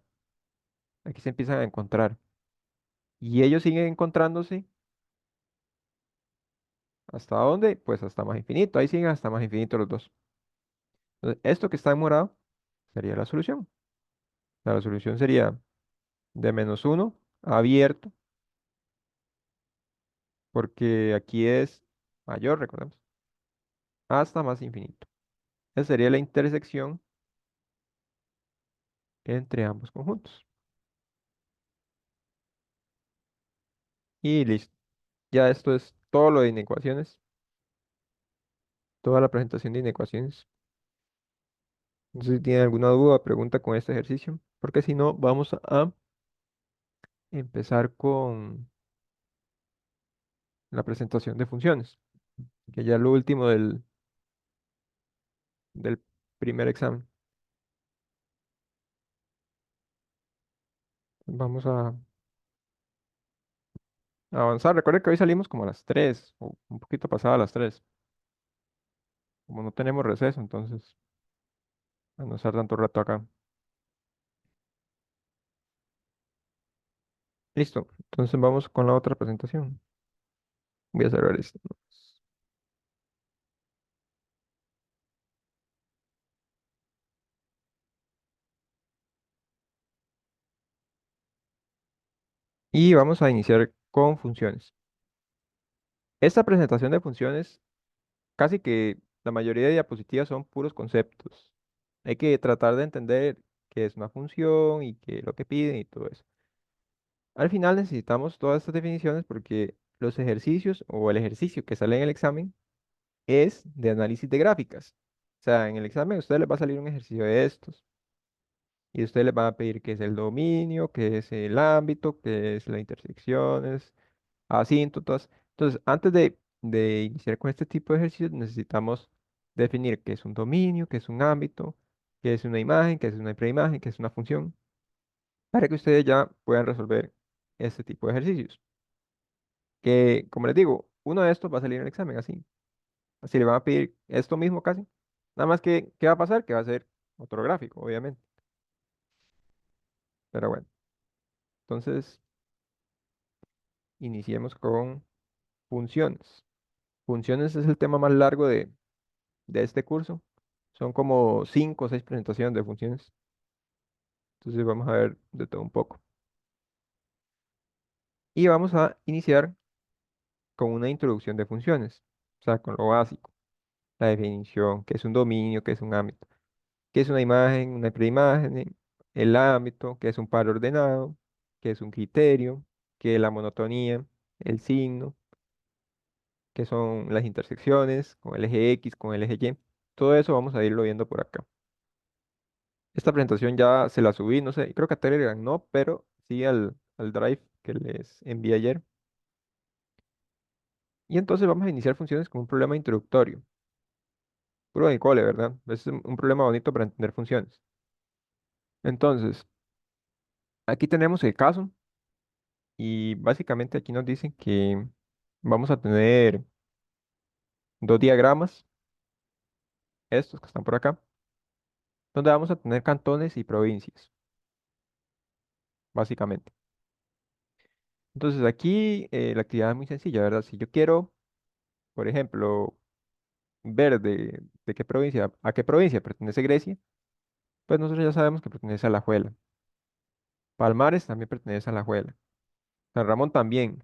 Aquí se empiezan a encontrar. Y ellos siguen encontrándose ¿Hasta dónde? Pues hasta más infinito. Ahí siguen hasta más infinito los dos. Entonces, esto que está en morado sería la solución. O sea, la solución sería de -1 abierto, porque aquí es mayor, recordemos, hasta más infinito. Esa sería la intersección entre ambos conjuntos. Y listo. Ya esto es todo lo de inecuaciones, toda la presentación de inecuaciones. No sé si tienen alguna duda o pregunta con este ejercicio, porque si no, vamos a empezar con la presentación de funciones, que ya es lo último del primer examen. Vamos a avanzar. Recuerden que hoy salimos como a las 3 o un poquito pasada las 3. Como no tenemos receso, entonces, a no estar tanto rato acá. Listo. Entonces vamos con la otra presentación. Voy a cerrar esto. Y vamos a iniciar con funciones. Esta presentación de funciones, casi que la mayoría de diapositivas son puros conceptos. Hay que tratar de entender qué es una función y qué es lo que piden y todo eso. Al final necesitamos todas estas definiciones porque los ejercicios o el ejercicio que sale en el examen es de análisis de gráficas. O sea, en el examen a ustedes les va a salir un ejercicio de estos y ustedes les van a pedir qué es el dominio, qué es el ámbito, qué es las intersecciones, asíntotas. Entonces, antes de iniciar con este tipo de ejercicios, necesitamos definir qué es un dominio, qué es un ámbito, qué es una imagen, qué es una preimagen, qué es una función, para que ustedes ya puedan resolver este tipo de ejercicios. Que, como les digo, uno de estos va a salir en el examen así. Así le van a pedir esto mismo casi. Nada más que, ¿qué va a pasar? Que va a ser otro gráfico, obviamente. Pero bueno, entonces iniciemos con funciones. Funciones es el tema más largo de este curso. Son como 5 o 6 presentaciones de funciones. Entonces vamos a ver de todo un poco. Y vamos a iniciar con una introducción de funciones. O sea, con lo básico. La definición, qué es un dominio, qué es un ámbito, qué es una imagen, una preimagen, el ámbito, qué es un par ordenado, qué es un criterio, qué es la monotonía, el signo, qué son las intersecciones con el eje X, con el eje Y. Todo eso vamos a irlo viendo por acá. Esta presentación ya se la subí, no sé, creo que a Telegram no, pero sí al Drive que les envié ayer. Y entonces vamos a iniciar funciones con un problema introductorio. Puro de cole, ¿verdad? Es un problema bonito para entender funciones. Entonces, aquí tenemos el caso y básicamente aquí nos dicen que vamos a tener dos diagramas, estos que están por acá, donde vamos a tener cantones y provincias, básicamente. Entonces aquí la actividad es muy sencilla, ¿verdad? Si yo quiero, por ejemplo, ver de qué provincia, a qué provincia pertenece Grecia, pues nosotros ya sabemos que pertenece a la Alajuela. Palmares también pertenece a la Alajuela. San Ramón también.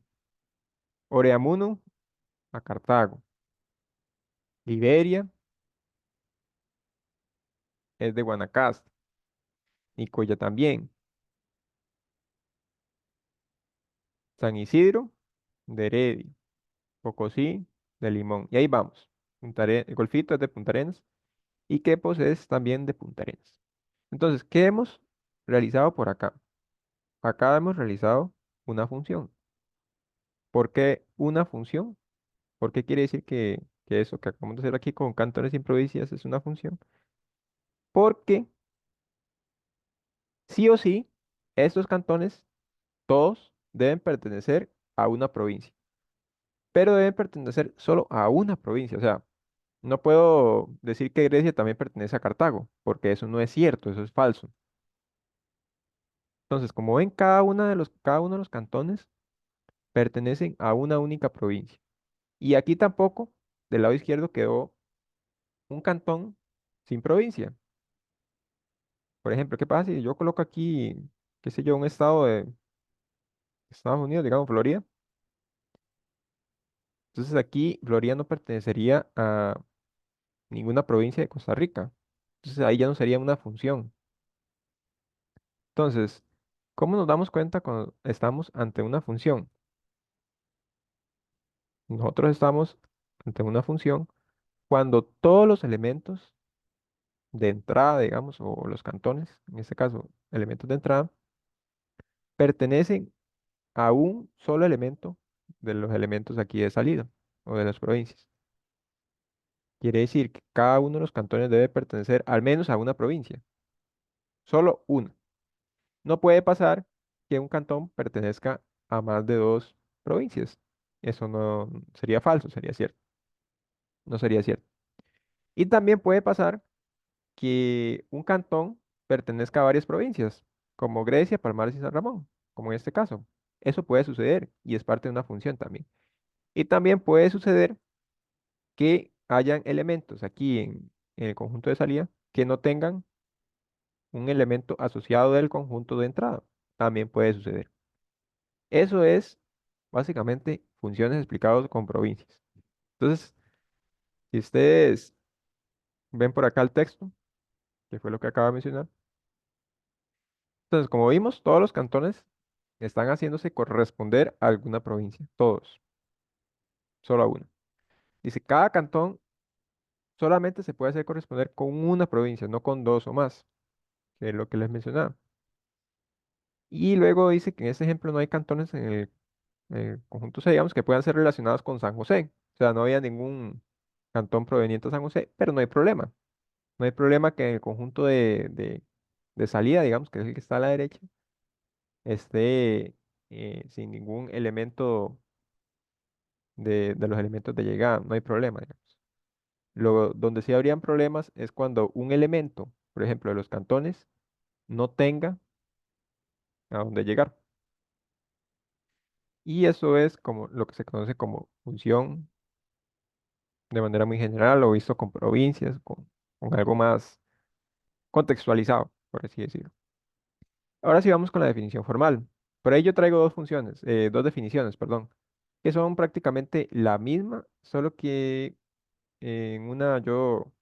Oreamuno a Cartago. Liberia es de Guanacaste. Nicoya también. San Isidro de Heredia. Pocosí de Limón. Y ahí vamos. El Golfito es de Punta Arenas y Quepos es también de Punta Arenas. Entonces, ¿qué hemos realizado por acá? Acá hemos realizado una función. ¿Por qué una función? ¿Por qué quiere decir que eso que acabamos de hacer aquí con cantones y provincias es una función? Porque sí o sí, estos cantones todos deben pertenecer a una provincia, pero deben pertenecer solo a una provincia. O sea, no puedo decir que Grecia también pertenece a Cartago, porque eso no es cierto, eso es falso. Entonces, como ven, cada uno de los cantones pertenecen a una única provincia. Y aquí tampoco, del lado izquierdo, quedó un cantón sin provincia. Por ejemplo, ¿qué pasa si yo coloco aquí, qué sé yo, un estado de Estados Unidos, digamos Florida? Entonces aquí Florida no pertenecería a ninguna provincia de Costa Rica. Entonces ahí ya no sería una función. Entonces, ¿cómo nos damos cuenta cuando estamos ante una función? Nosotros estamos ante una función cuando todos los elementos de entrada, digamos, o los cantones, en este caso, elementos de entrada, pertenecen a un solo elemento de los elementos aquí de salida o de las provincias. Quiere decir que cada uno de los cantones debe pertenecer al menos a una provincia, solo una. No puede pasar que un cantón pertenezca a más de dos provincias. Eso no sería falso, sería cierto. No sería cierto. Y también puede pasar que un cantón pertenezca a varias provincias, como Grecia, Palmares y San Ramón, como en este caso. Eso puede suceder y es parte de una función también. Y también puede suceder que hayan elementos aquí en el conjunto de salida que no tengan un elemento asociado del conjunto de entrada. También puede suceder. Eso es básicamente funciones explicadas con provincias. Entonces, si ustedes ven por acá el texto, que fue lo que acabo de mencionar, entonces, como vimos, todos los cantones están haciéndose corresponder a alguna provincia, todos, solo a una. Dice, cada cantón solamente se puede hacer corresponder con una provincia, no con dos o más, que es lo que les mencionaba. Y luego dice que en este ejemplo no hay cantones en el conjunto C, digamos, que puedan ser relacionados con San José. O sea, no había ningún cantón proveniente de San José, pero no hay problema. No hay problema que en el conjunto de salida, digamos, que es el que está a la derecha, esté sin ningún elemento de los elementos de llegada. No hay problema, digamos. Donde sí habrían problemas es cuando un elemento, por ejemplo, de los cantones, no tenga a dónde llegar. Y eso es como lo que se conoce como función de manera muy general o visto con provincias, con algo más contextualizado, por así decirlo. Ahora sí vamos con la definición formal. Por ahí yo traigo dos definiciones, perdón, que son prácticamente la misma, solo que en una yo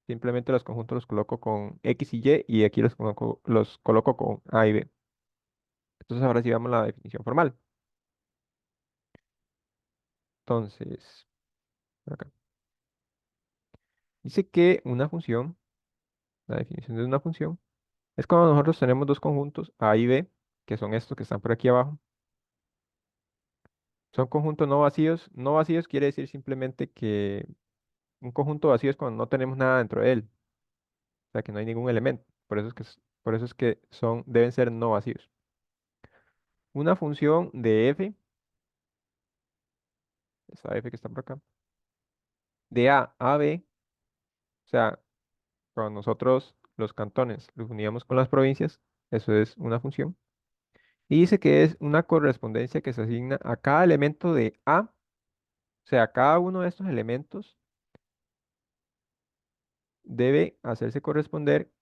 simplemente los conjuntos los coloco con X y aquí los coloco con A y B. Entonces ahora sí vamos a la definición formal. Entonces, por acá. Dice que una función, la definición de una función, es cuando nosotros tenemos dos conjuntos A y B, que son estos que están por aquí abajo. Son conjuntos no vacíos. No vacíos quiere decir simplemente que un conjunto vacío es cuando no tenemos nada dentro de él, o sea que no hay ningún elemento. Por eso es que deben ser no vacíos. Una función de f, esa f que está por acá, de A a B, o sea, cuando nosotros los cantones los uníamos con las provincias, eso es una función. Y dice que es una correspondencia que se asigna a cada elemento de A, o sea, cada uno de estos elementos debe hacerse corresponder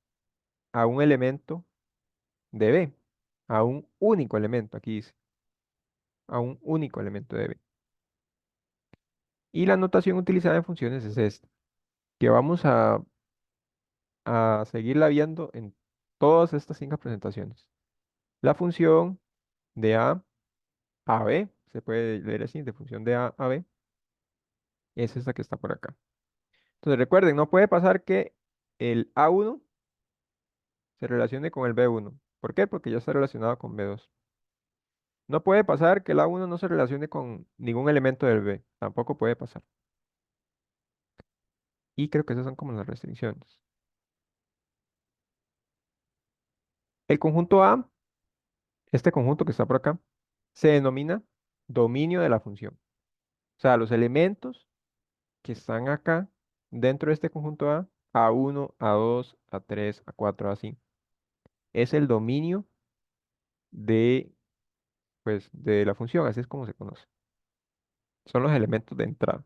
a un elemento de B, a un único elemento, aquí dice, a un único elemento de B. Y la notación utilizada en funciones es esta, que vamos a seguirla viendo en todas estas cinco presentaciones. La función de A a B, se puede leer así, de función de A a B, es esta que está por acá. Entonces recuerden, no puede pasar que el A1 se relacione con el B1. ¿Por qué? Porque ya está relacionado con B2. No puede pasar que el A1 no se relacione con ningún elemento del B. Tampoco puede pasar. Y creo que esas son como las restricciones. El conjunto A, este conjunto que está por acá, se denomina dominio de la función. O sea, los elementos que están acá dentro de este conjunto A, A1, A2, A3, A4, así, es el dominio de, pues, de la función, así es como se conoce. son los elementos de entrada.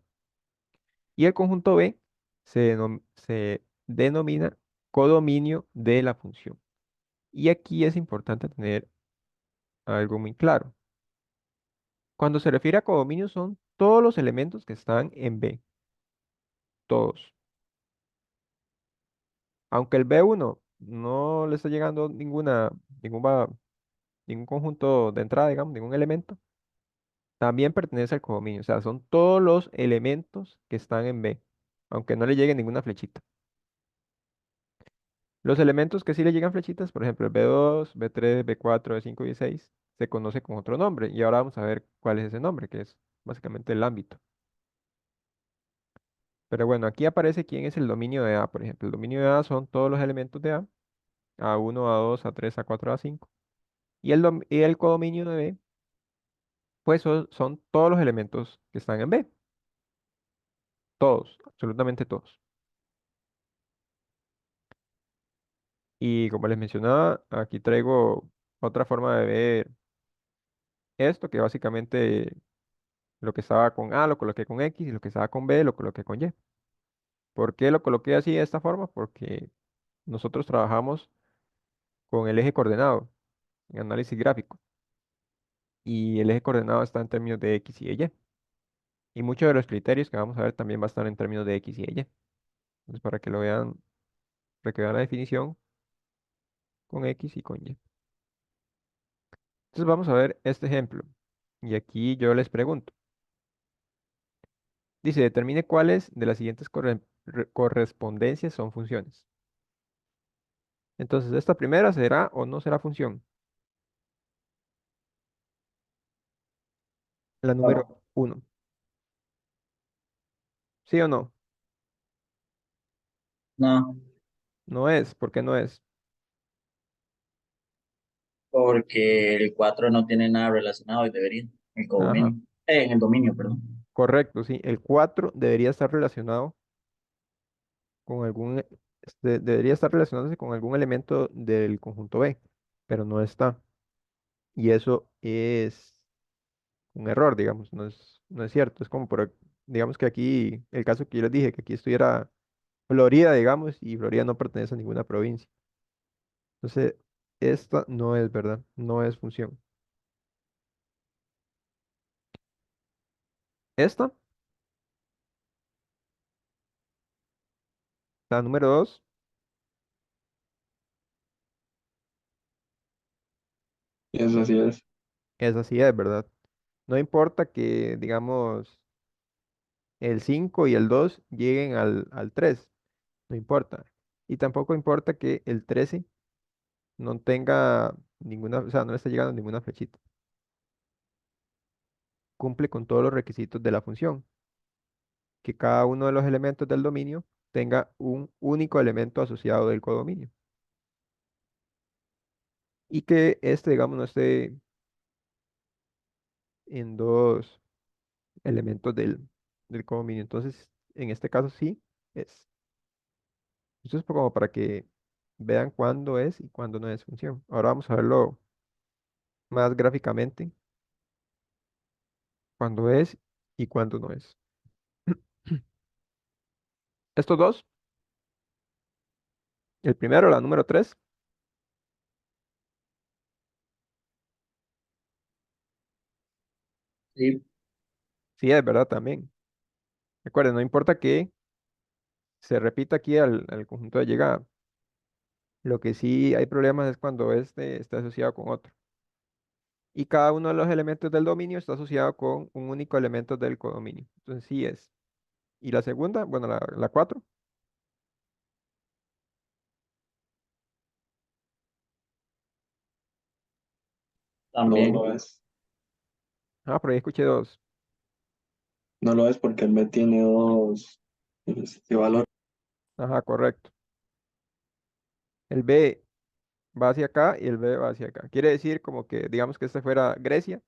Y el conjunto B se denomina codominio de la función. Y aquí es importante tener algo muy claro. Cuando se refiere a codominio son todos los elementos que están en B, todos. Aunque el B1 no le está llegando ningún, ningún conjunto de entrada, digamos, ningún elemento, también pertenece al codominio. O sea, son todos los elementos que están en B, aunque no le llegue ninguna flechita. Los elementos que sí le llegan flechitas, por ejemplo, el B2, B3, B4, B5 y B6, se conoce con otro nombre. Y ahora vamos a ver cuál es ese nombre, que es básicamente el ámbito. Pero bueno, aquí aparece quién es el dominio de A, por ejemplo. El dominio de A son todos los elementos de A, A1, A2, A3, A4, A5. Y el codominio de B, pues son todos los elementos que están en B. Todos, absolutamente todos. Y como les mencionaba, aquí traigo otra forma de ver esto, que básicamente lo que estaba con A lo coloqué con X y lo que estaba con B lo coloqué con Y. ¿Por qué lo coloqué así de esta forma? Porque nosotros trabajamos con el eje coordenado en análisis gráfico y el eje coordenado está en términos de X y de Y. Y muchos de los criterios que vamos a ver también va a estar en términos de X y de Y. Entonces, para que lo vean, para que vean la definición con X y con Y. Entonces, vamos a ver este ejemplo. Y aquí yo les pregunto. Dice, determine cuáles de las siguientes correspondencias son funciones. Entonces, esta primera será o no será función. La número No, 1. ¿Sí o no? no, No es. ¿Por qué no es? porque el 4 no tiene nada relacionado y debería, el Ajá. codominio, en el dominio, perdón. Correcto, sí. El 4 debería estar relacionado con algún, debería estar relacionándose con algún elemento del conjunto B, pero no está. Y eso es un error, digamos, no es cierto. Es como digamos que aquí, el caso que yo les dije, que aquí estuviera Florida, digamos, y Florida no pertenece a ninguna provincia. Entonces, esta no es verdad, no es función. Esta, la número 2, Y eso sí es. esa sí es verdad. No importa que, digamos, el 5 y el 2 lleguen al 3, no importa. Y tampoco importa que el 13 no tenga ninguna, o sea, no le está llegando ninguna flechita. Cumple con todos los requisitos de la función, que cada uno de los elementos del dominio tenga un único elemento asociado del codominio. Y que este, digamos, no esté en dos elementos del codominio. Entonces, en este caso sí es. Esto es como para que vean cuándo es y cuándo no es función. Ahora vamos a verlo más gráficamente, cuándo es y cuándo no es. Estos dos, el primero, la número 3, Sí, sí es verdad también. Recuerden, no importa que se repita aquí al conjunto de llegada. Lo que sí hay problemas es cuando este está asociado con otro. Y cada uno de los elementos del dominio está asociado con un único elemento del codominio. Entonces sí es. Y la segunda, bueno, la 4. No también. lo es. Ah, por ahí escuché dos. No lo es porque el B tiene dos valores. Ajá, correcto. El B va hacia acá y el B va hacia acá. Quiere decir como que, digamos que este fuera Grecia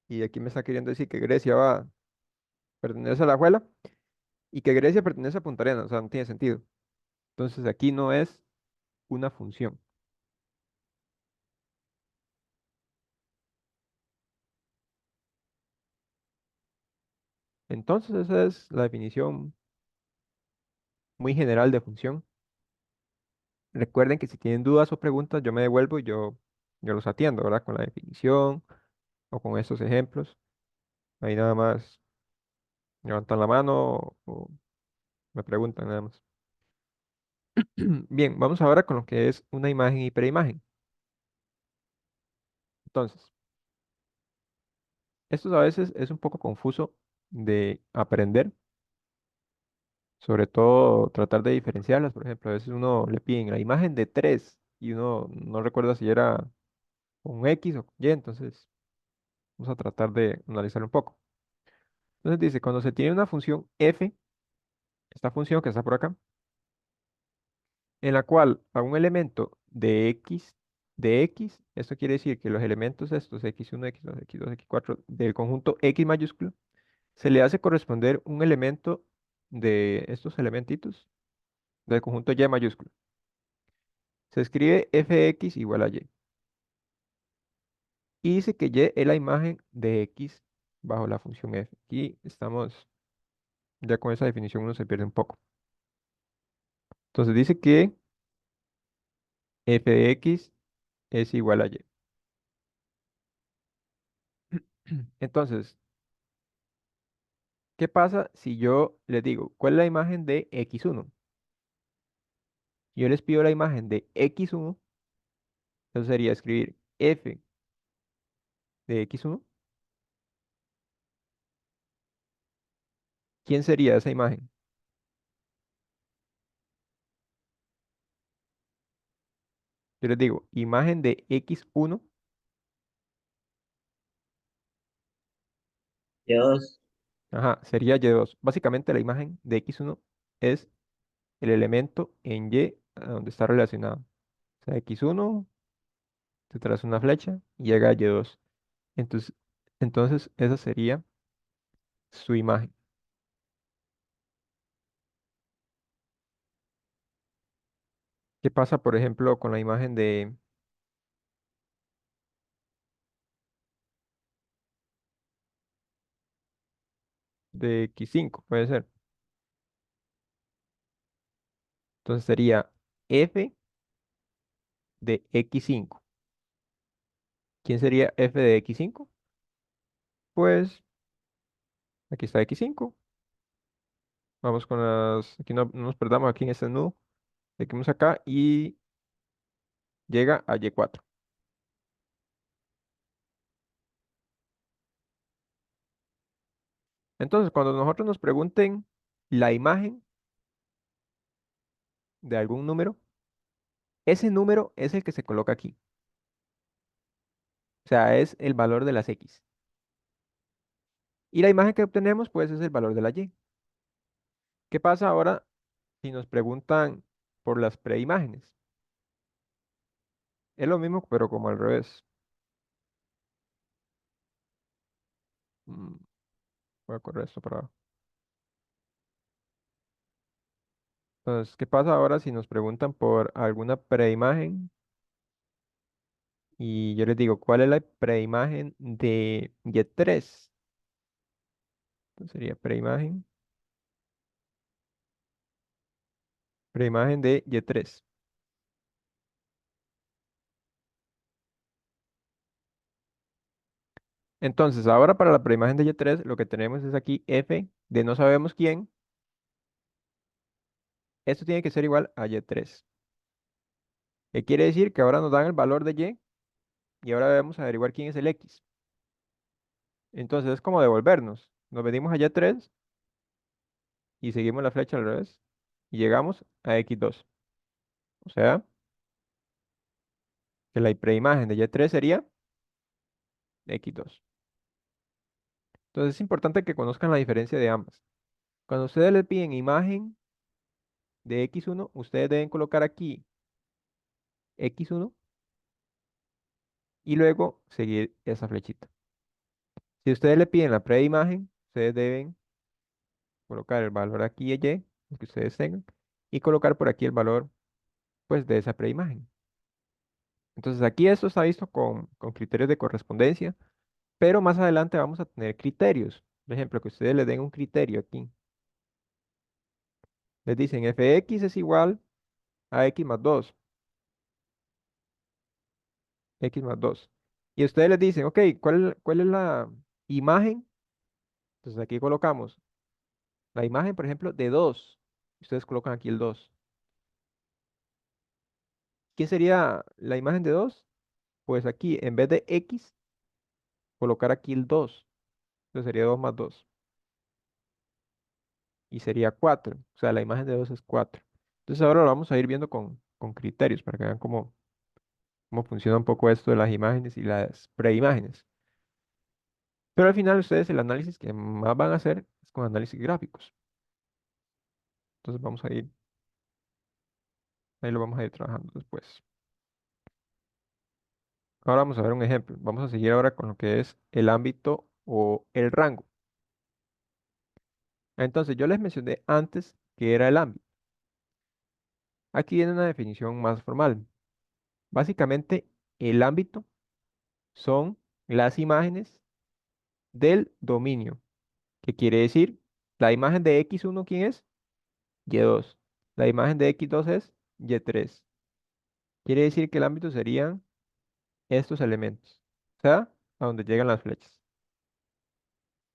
y aquí me está queriendo decir que Grecia pertenece a la Alajuela y que Grecia pertenece a Punta Arenas. O sea, no tiene sentido. Entonces aquí no es una función. Entonces esa es la definición muy general de función. Recuerden que si tienen dudas o preguntas, yo me devuelvo y yo los atiendo, ¿verdad? Con la definición o con estos ejemplos. Ahí nada más levantan la mano o me preguntan nada más. Bien, vamos ahora con lo que es una imagen y preimagen. Entonces, esto a veces es un poco confuso de aprender, sobre todo tratar de diferenciarlas. Por ejemplo, a veces uno le piden la imagen de 3 y uno no recuerda si era un X o Y, entonces vamos a tratar de analizar un poco. Entonces dice, cuando se tiene una función f, esta función que está por acá, en la cual a un elemento de x, esto quiere decir que los elementos estos, x1, x2, x2, x4, del conjunto x mayúsculo, se le hace corresponder un elemento de estos elementitos del conjunto y mayúsculo. Se escribe fx igual a y. Y dice que y es la imagen de x bajo la función f. Aquí estamos, ya con esa definición uno se pierde un poco. Entonces dice que f de x es igual a y. Entonces, ¿qué pasa si yo les digo, cuál es la imagen de x1? Yo les pido la imagen de x1, entonces sería escribir f de x1. ¿Quién sería esa imagen? Yo les digo, imagen de x1, Dios, ajá, sería y2. Básicamente la imagen de x1 es el elemento en y a donde está relacionado. O sea, x1, te traes una flecha y llega a y2. Entonces, entonces esa sería su imagen. ¿Qué pasa, por ejemplo, con la imagen de x5? Puede ser. Entonces sería f de x5. ¿Quién sería f de x5? Pues aquí está x5. Vamos con las... Aquí no nos perdamos aquí en este nudo. Seguimos acá y llega a y4. Entonces, cuando nosotros nos pregunten la imagen de algún número, ese número es el que se coloca aquí. O sea, es el valor de las x. Y la imagen que obtenemos, pues, es el valor de la y. ¿Qué pasa ahora si nos preguntan por las preimágenes? Es lo mismo, pero como al revés. Mm, Voy a correr esto para abajo. Entonces, ¿qué pasa ahora si nos preguntan por alguna preimagen? Y yo les digo, ¿cuál es la preimagen de Y3? Entonces sería preimagen de Y3. Entonces, ahora para la preimagen de Y3, lo que tenemos es aquí f de no sabemos quién. Esto tiene que ser igual a Y3. ¿Qué quiere decir? Que ahora nos dan el valor de y ahora debemos averiguar quién es el X. Entonces es como devolvernos. Nos venimos a Y3 y seguimos la flecha al revés y llegamos a X2. O sea, que la preimagen de Y3 sería X2. Entonces es importante que conozcan la diferencia de ambas. Cuando ustedes le piden imagen de X1, ustedes deben colocar aquí X1 y luego seguir esa flechita. Si ustedes le piden la preimagen, ustedes deben colocar el valor aquí y, el que ustedes tengan, y colocar por aquí el valor pues de esa preimagen. Entonces aquí esto está visto con criterios de correspondencia, pero más adelante vamos a tener criterios. Por ejemplo, que ustedes le den un criterio aquí. Les dicen fx es igual a x más 2, x más 2. Y ustedes les dicen, ok, ¿cuál es la imagen? Entonces aquí colocamos la imagen, por ejemplo, de 2. Ustedes colocan aquí el 2. ¿Qué sería la imagen de 2? Pues aquí, en vez de x, colocar aquí el 2. Entonces sería 2 más 2. Y sería 4. O sea, la imagen de 2 es 4. Entonces ahora lo vamos a ir viendo con criterios para que vean cómo funciona un poco esto de las imágenes y las preimágenes. Pero al final ustedes el análisis que más van a hacer es con análisis gráficos. Entonces vamos a ir, ahí lo vamos a ir trabajando después. Ahora vamos a ver un ejemplo. Vamos a seguir ahora con lo que es el ámbito o el rango. Entonces yo les mencioné antes que era el ámbito. Aquí viene una definición más formal. Básicamente, el ámbito son las imágenes del dominio. ¿Qué quiere decir? La imagen de x1, ¿quién es? Y2. La imagen de x2 es y3. Quiere decir que el ámbito serían estos elementos, o sea, a donde llegan las flechas.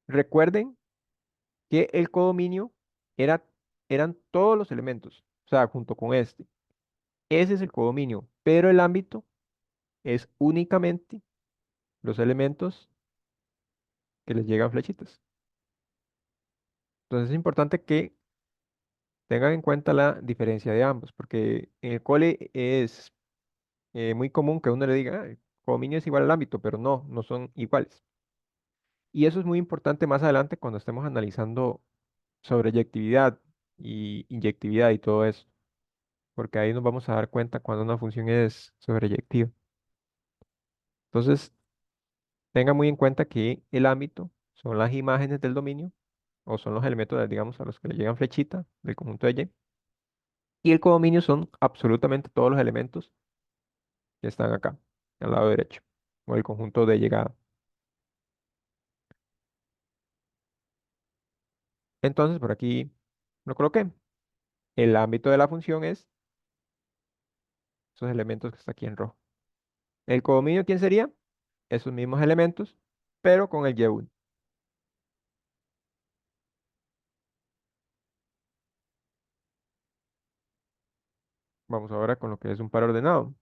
Recuerden que el codominio era, eran todos los elementos, o sea, junto con este. Ese es el codominio, pero el ámbito es únicamente los elementos que les llegan flechitas. Entonces es importante que tengan en cuenta la diferencia de ambos, porque en el cole es muy común que uno le diga, "Ah, el codominio es igual al ámbito", pero no son iguales. Y eso es muy importante más adelante cuando estemos analizando sobreyectividad y inyectividad y todo eso, porque ahí nos vamos a dar cuenta cuando una función es sobreyectiva. Entonces, tenga muy en cuenta que el ámbito son las imágenes del dominio o son los elementos, digamos, a los que le llegan flechita del conjunto de Y. Y el codominio son absolutamente todos los elementos que están acá, al lado derecho, o el conjunto de llegada. Entonces, por aquí lo coloqué. El ámbito de la función es esos elementos que está aquí en rojo. El codominio, ¿quién sería? Esos mismos elementos, pero con el Y1. Vamos ahora con lo que es un par ordenado.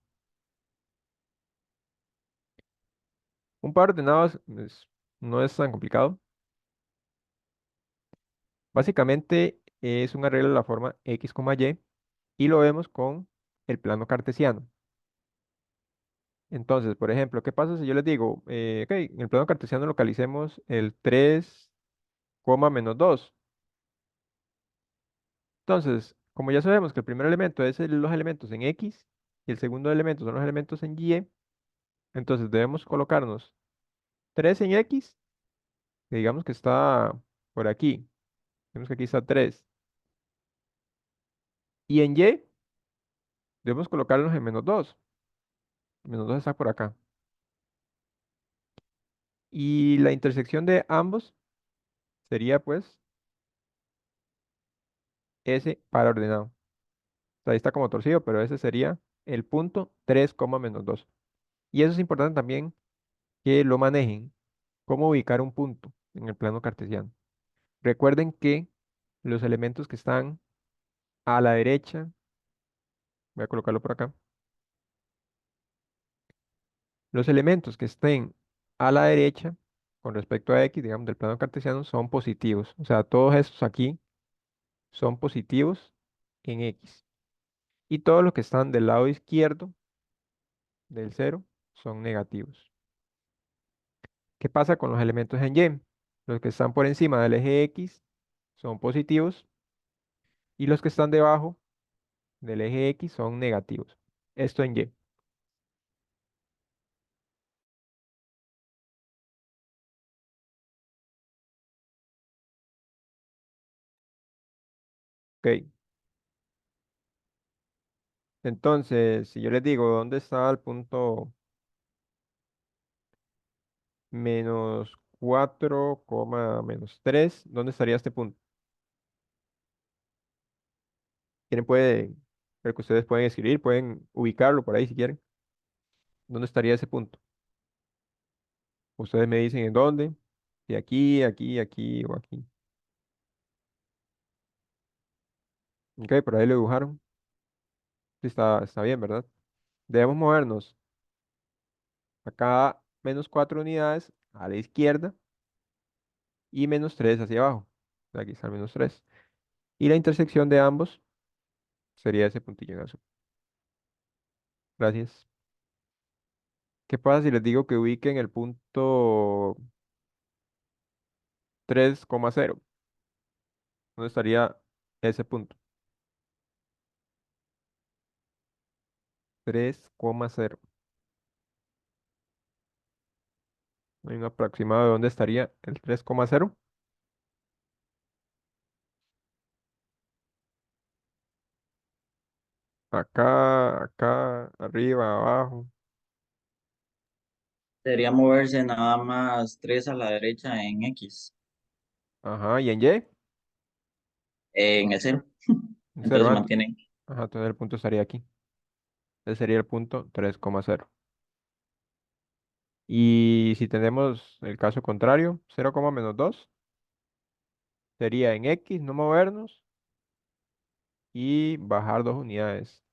Un par ordenado no es tan complicado. Básicamente es un arreglo de la forma x, y y lo vemos con el plano cartesiano. Entonces, por ejemplo, ¿qué pasa si yo les digo, ok, en el plano cartesiano localicemos el 3, menos 2? Entonces, como ya sabemos que el primer elemento es los elementos en x y el segundo elemento son los elementos en y, entonces debemos colocarnos 3 en x, que digamos que está por aquí. Vemos que aquí está 3. Y en y debemos colocarlos en menos 2. Menos 2 está por acá. Y la intersección de ambos sería pues ese par ordenado. O sea, ahí está como torcido, pero ese sería el punto 3, menos 2. Y eso es importante también que lo manejen. Cómo ubicar un punto en el plano cartesiano. Recuerden que los elementos que están a la derecha, voy a colocarlo por acá, los elementos que estén a la derecha con respecto a x, digamos, del plano cartesiano, son positivos. O sea, todos estos aquí son positivos en x. Y todos los que están del lado izquierdo del cero son negativos. ¿Qué pasa con los elementos en y? Los que están por encima del eje x son positivos y los que están debajo del eje x son negativos. Esto en y. Ok. Entonces, si yo les digo dónde está el punto 4, -3. ¿Dónde estaría este punto? ¿Quieren puede, creo que ustedes pueden escribir, pueden ubicarlo por ahí si quieren. ¿Dónde estaría ese punto? Ustedes me dicen en dónde. Si aquí, aquí, aquí o aquí. Ok, por ahí lo dibujaron. Sí, está bien, ¿verdad? Debemos movernos acá -4 unidades a la izquierda y -3 hacia abajo. Aquí está el -3. Y la intersección de ambos sería ese puntillo en azul. Gracias. ¿Qué pasa si les digo que ubiquen el punto 3,0? ¿Dónde estaría ese punto? 3,0. Hay un aproximado de dónde estaría el 3,0. Acá, acá, arriba, abajo. Sería moverse nada más 3 a la derecha en X, Ajá, y en Y, en el cero. en Entonces 0. se mantienen. Ajá, entonces el punto estaría aquí. Ese sería el punto 3,0. Y si tenemos el caso contrario, 0,-2, sería en X, no movernos y bajar 2 unidades.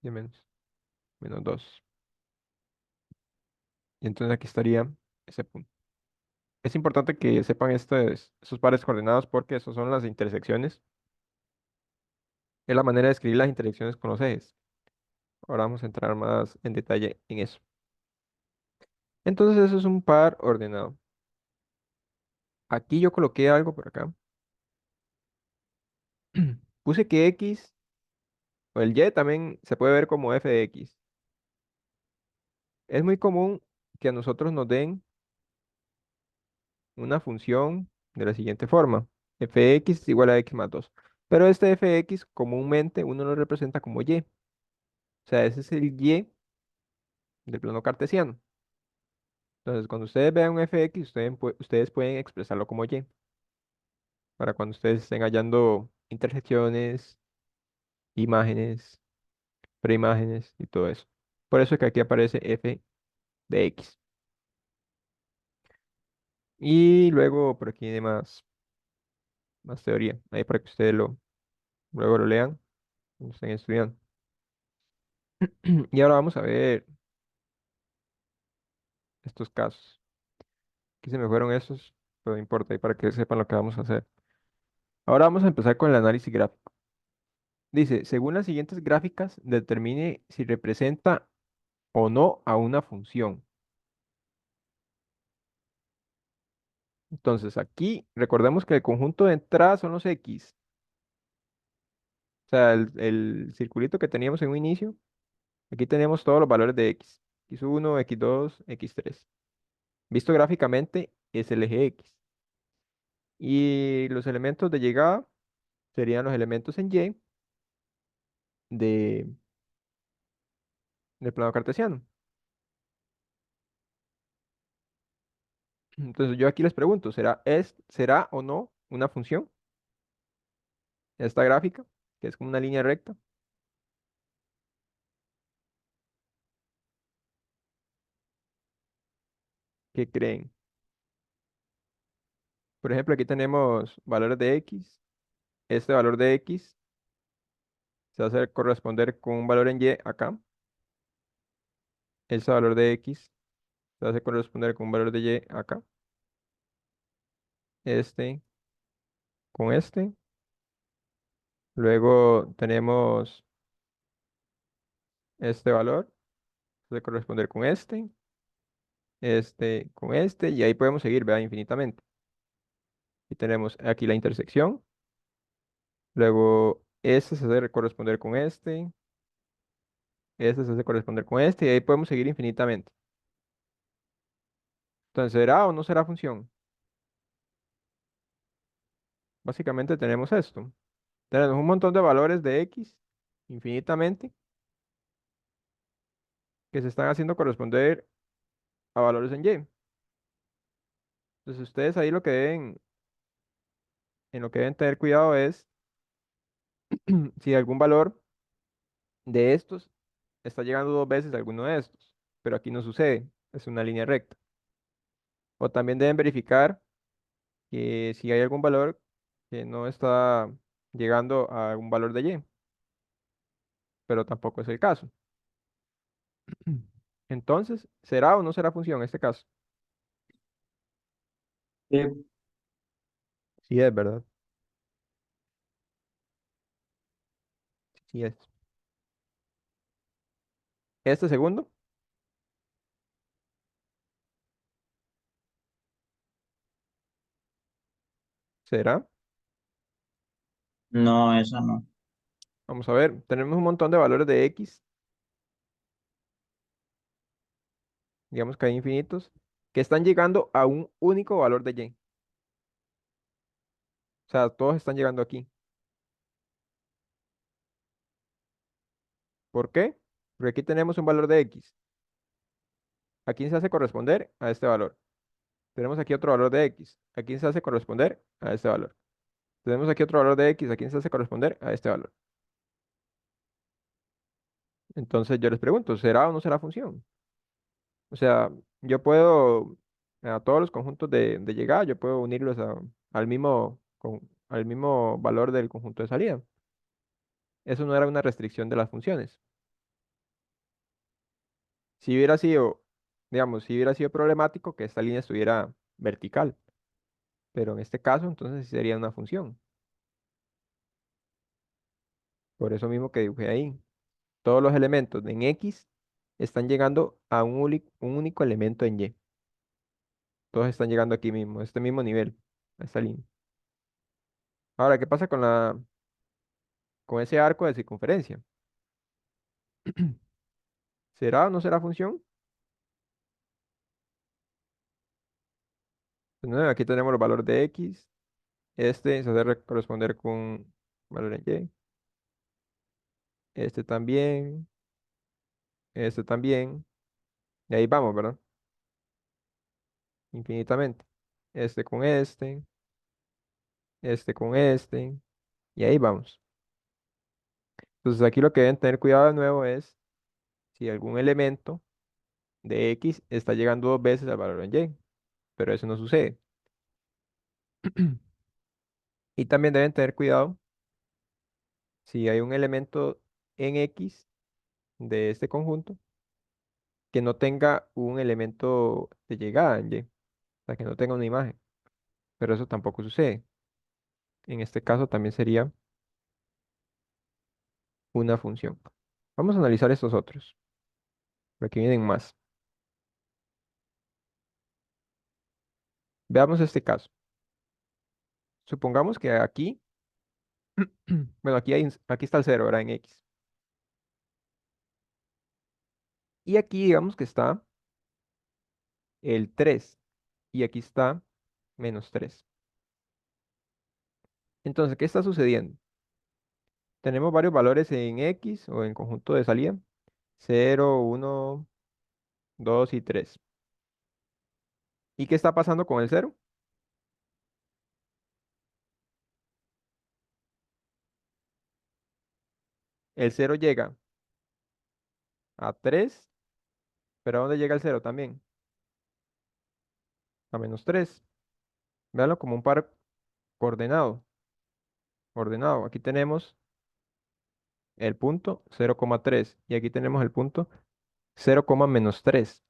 De -2. Y entonces aquí estaría ese punto. Es importante que sepan estos pares coordenados porque esos son las intersecciones. Es la manera de escribir las intersecciones con los ejes. Ahora vamos a entrar más en detalle en eso. Entonces eso es un par ordenado. Aquí yo coloqué algo por acá. Puse que X o el Y también se puede ver como f de X. Es muy común que a nosotros nos den una función de la siguiente forma. Fx es igual a x+2. Pero este fx comúnmente uno lo representa como y. O sea, ese es el y del plano cartesiano. Entonces, cuando ustedes vean un fx, ustedes pueden expresarlo como y. Para cuando ustedes estén hallando intersecciones, imágenes, preimágenes y todo eso. Por eso es que aquí aparece f de x. Y luego por aquí hay más teoría. Ahí para que ustedes luego lo lean cuando estén estudiando. Y ahora vamos a ver estos casos. Aquí se me fueron esos, pero no importa, ahí para que sepan lo que vamos a hacer. Ahora vamos a empezar con el análisis gráfico. Dice, según las siguientes gráficas, determine si representa o no a una función. Entonces, aquí recordemos que el conjunto de entrada son los X. O sea, el circulito que teníamos en un inicio, aquí tenemos todos los valores de X. X1, X2, X3. Visto gráficamente, es el eje X. Y los elementos de llegada serían los elementos en Y de, del plano cartesiano. Entonces yo aquí les pregunto, ¿será o no una función esta gráfica, que es como una línea recta? ¿Qué creen? Por ejemplo, aquí tenemos valores de X. Este valor de X se va a hacer corresponder con un valor en Y acá. Este valor de X se va a hacer corresponder con un valor de Y acá. Este con este. Luego tenemos este valor, se va a corresponder con este con este, y ahí podemos seguir, ¿verdad? Infinitamente. Y tenemos aquí la intersección. Luego, este se hace corresponder con este se hace corresponder con este, y ahí podemos seguir infinitamente. Entonces, ¿será o no será función? Básicamente tenemos esto. Tenemos un montón de valores de x infinitamente que se están haciendo corresponder a valores en y. Entonces ustedes ahí en lo que deben tener cuidado es si algún valor de estos está llegando dos veces a alguno de estos, pero aquí no sucede, es una línea recta. O también deben verificar que si hay algún valor que no está llegando a algún valor de y, pero tampoco es el caso. Entonces, ¿será o no será función en este caso? Sí. Sí es, ¿verdad? Sí es. Este segundo, ¿será? No, eso no. Vamos a ver, tenemos un montón de valores de x, digamos que hay infinitos, que están llegando a un único valor de y. O sea, todos están llegando aquí. ¿Por qué? Porque aquí tenemos un valor de x. ¿A quién se hace corresponder? A este valor. Tenemos aquí otro valor de x. ¿A quién se hace corresponder? A este valor. Tenemos aquí otro valor de x. ¿A quién se hace corresponder? A este valor. Entonces yo les pregunto, ¿será o no será función? O sea, yo puedo, a todos los conjuntos de llegada, yo puedo unirlos al mismo valor del conjunto de salida. Eso no era una restricción de las funciones. Si hubiera sido, digamos, si hubiera sido problemático que esta línea estuviera vertical, pero en este caso entonces sí sería una función. Por eso mismo que dibujé ahí. Todos los elementos en X están llegando a un único elemento en Y. Todos están llegando aquí mismo, a este mismo nivel, a esta línea. Ahora, ¿qué pasa con ese arco de circunferencia? ¿Será o no será función? Pues no, aquí tenemos los valores de X. Este se hace corresponder con valor en Y. Este también. Este también. Y ahí vamos, ¿verdad? Infinitamente. Este con este. Este con este. Y ahí vamos. Entonces aquí lo que deben tener cuidado de nuevo es si algún elemento de X está llegando dos veces al valor en Y. Pero eso no sucede. Y también deben tener cuidado si hay un elemento en X de este conjunto que no tenga un elemento de llegada en Y. O sea, que no tenga una imagen. Pero eso tampoco sucede. En este caso también sería una función. Vamos a analizar estos otros. Aquí vienen más. Veamos este caso. Supongamos que aquí, bueno, aquí está el cero, ¿verdad? En X. Y aquí digamos que está el 3. Y aquí está -3. Entonces, ¿qué está sucediendo? Tenemos varios valores en X o en conjunto de salida. 0, 1, 2 y 3. ¿Y qué está pasando con el cero? El cero llega a 3, pero ¿a dónde llega el cero también? A -3. Véanlo como un par coordenado, ordenado. Aquí tenemos el punto 0,3 y aquí tenemos el punto 0, -3.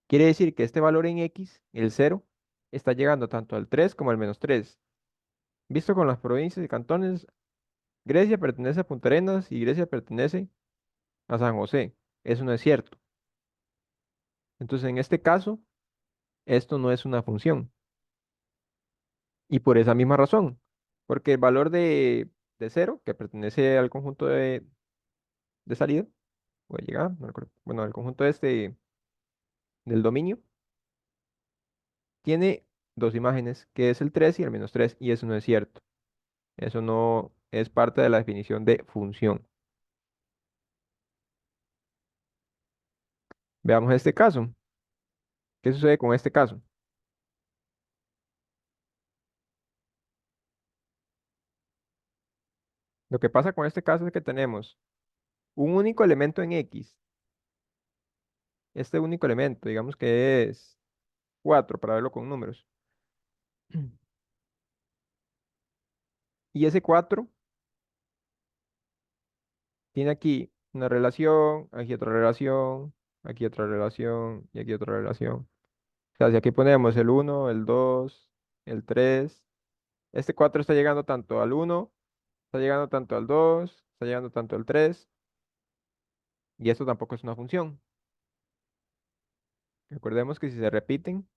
Quiere decir que este valor en X, el cero, está llegando tanto al 3 como al -3. Visto con las provincias y cantones, Grecia pertenece a Punta Arenas y Grecia pertenece a San José. Eso no es cierto. Entonces, en este caso, esto no es una función. Y por esa misma razón, porque el valor de cero, que pertenece al conjunto de salida, o de llegada, no recuerdo, bueno, al conjunto del dominio, tiene dos imágenes, que es el 3 y el -3, y eso no es cierto. Eso no es parte de la definición de función. Veamos este caso. ¿Qué sucede con este caso? Lo que pasa con este caso es que tenemos un único elemento en X. Este único elemento, digamos que es 4 para verlo con números. Y ese 4 tiene aquí una relación, aquí otra relación y aquí otra relación. O sea, si aquí ponemos el uno, el 2, el 3, este 4 está llegando tanto al uno, está llegando tanto al 2, está llegando tanto al 3, y esto tampoco es una función. Recordemos que si se repiten,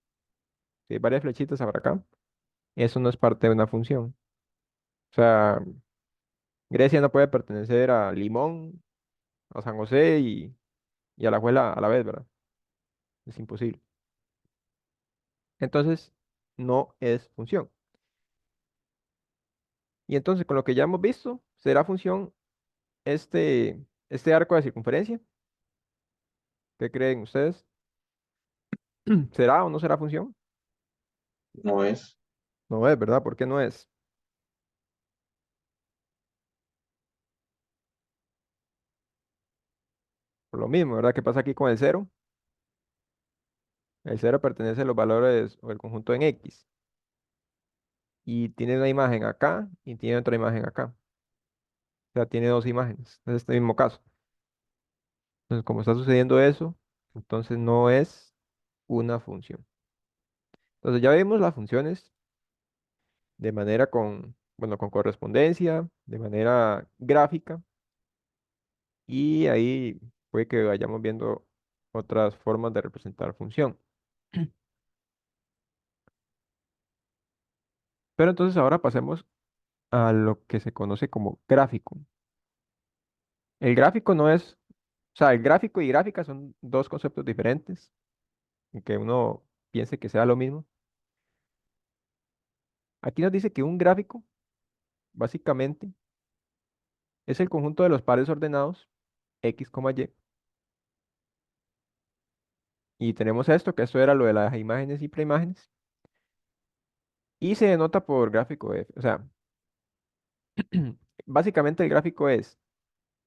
si hay varias flechitas por acá, eso no es parte de una función. O sea, Grecia no puede pertenecer a Limón, a San José y a la Juela a la vez, ¿verdad? Es imposible. Entonces, no es función. Y entonces, con lo que ya hemos visto, será función este arco de circunferencia. ¿Qué creen ustedes? ¿Será o no será función? No es. No es, ¿verdad? ¿Por qué no es? Por lo mismo, ¿verdad? ¿Qué pasa aquí con el cero? El cero pertenece a los valores o el conjunto en X. Y tiene una imagen acá y tiene otra imagen acá. O sea, tiene dos imágenes. Es este mismo caso. Entonces, como está sucediendo eso, entonces no es una función. Entonces, ya vimos las funciones de manera bueno, con correspondencia, de manera gráfica, y ahí puede que vayamos viendo otras formas de representar función. Pero entonces ahora pasemos a lo que se conoce como gráfico. El gráfico no es, o sea, el gráfico y gráfica son dos conceptos diferentes, aunque uno piense que sea lo mismo. Aquí nos dice que un gráfico, básicamente, es el conjunto de los pares ordenados X, Y. Y tenemos esto, que esto era lo de las imágenes y preimágenes. Y se denota por gráfico F. O sea, básicamente el gráfico es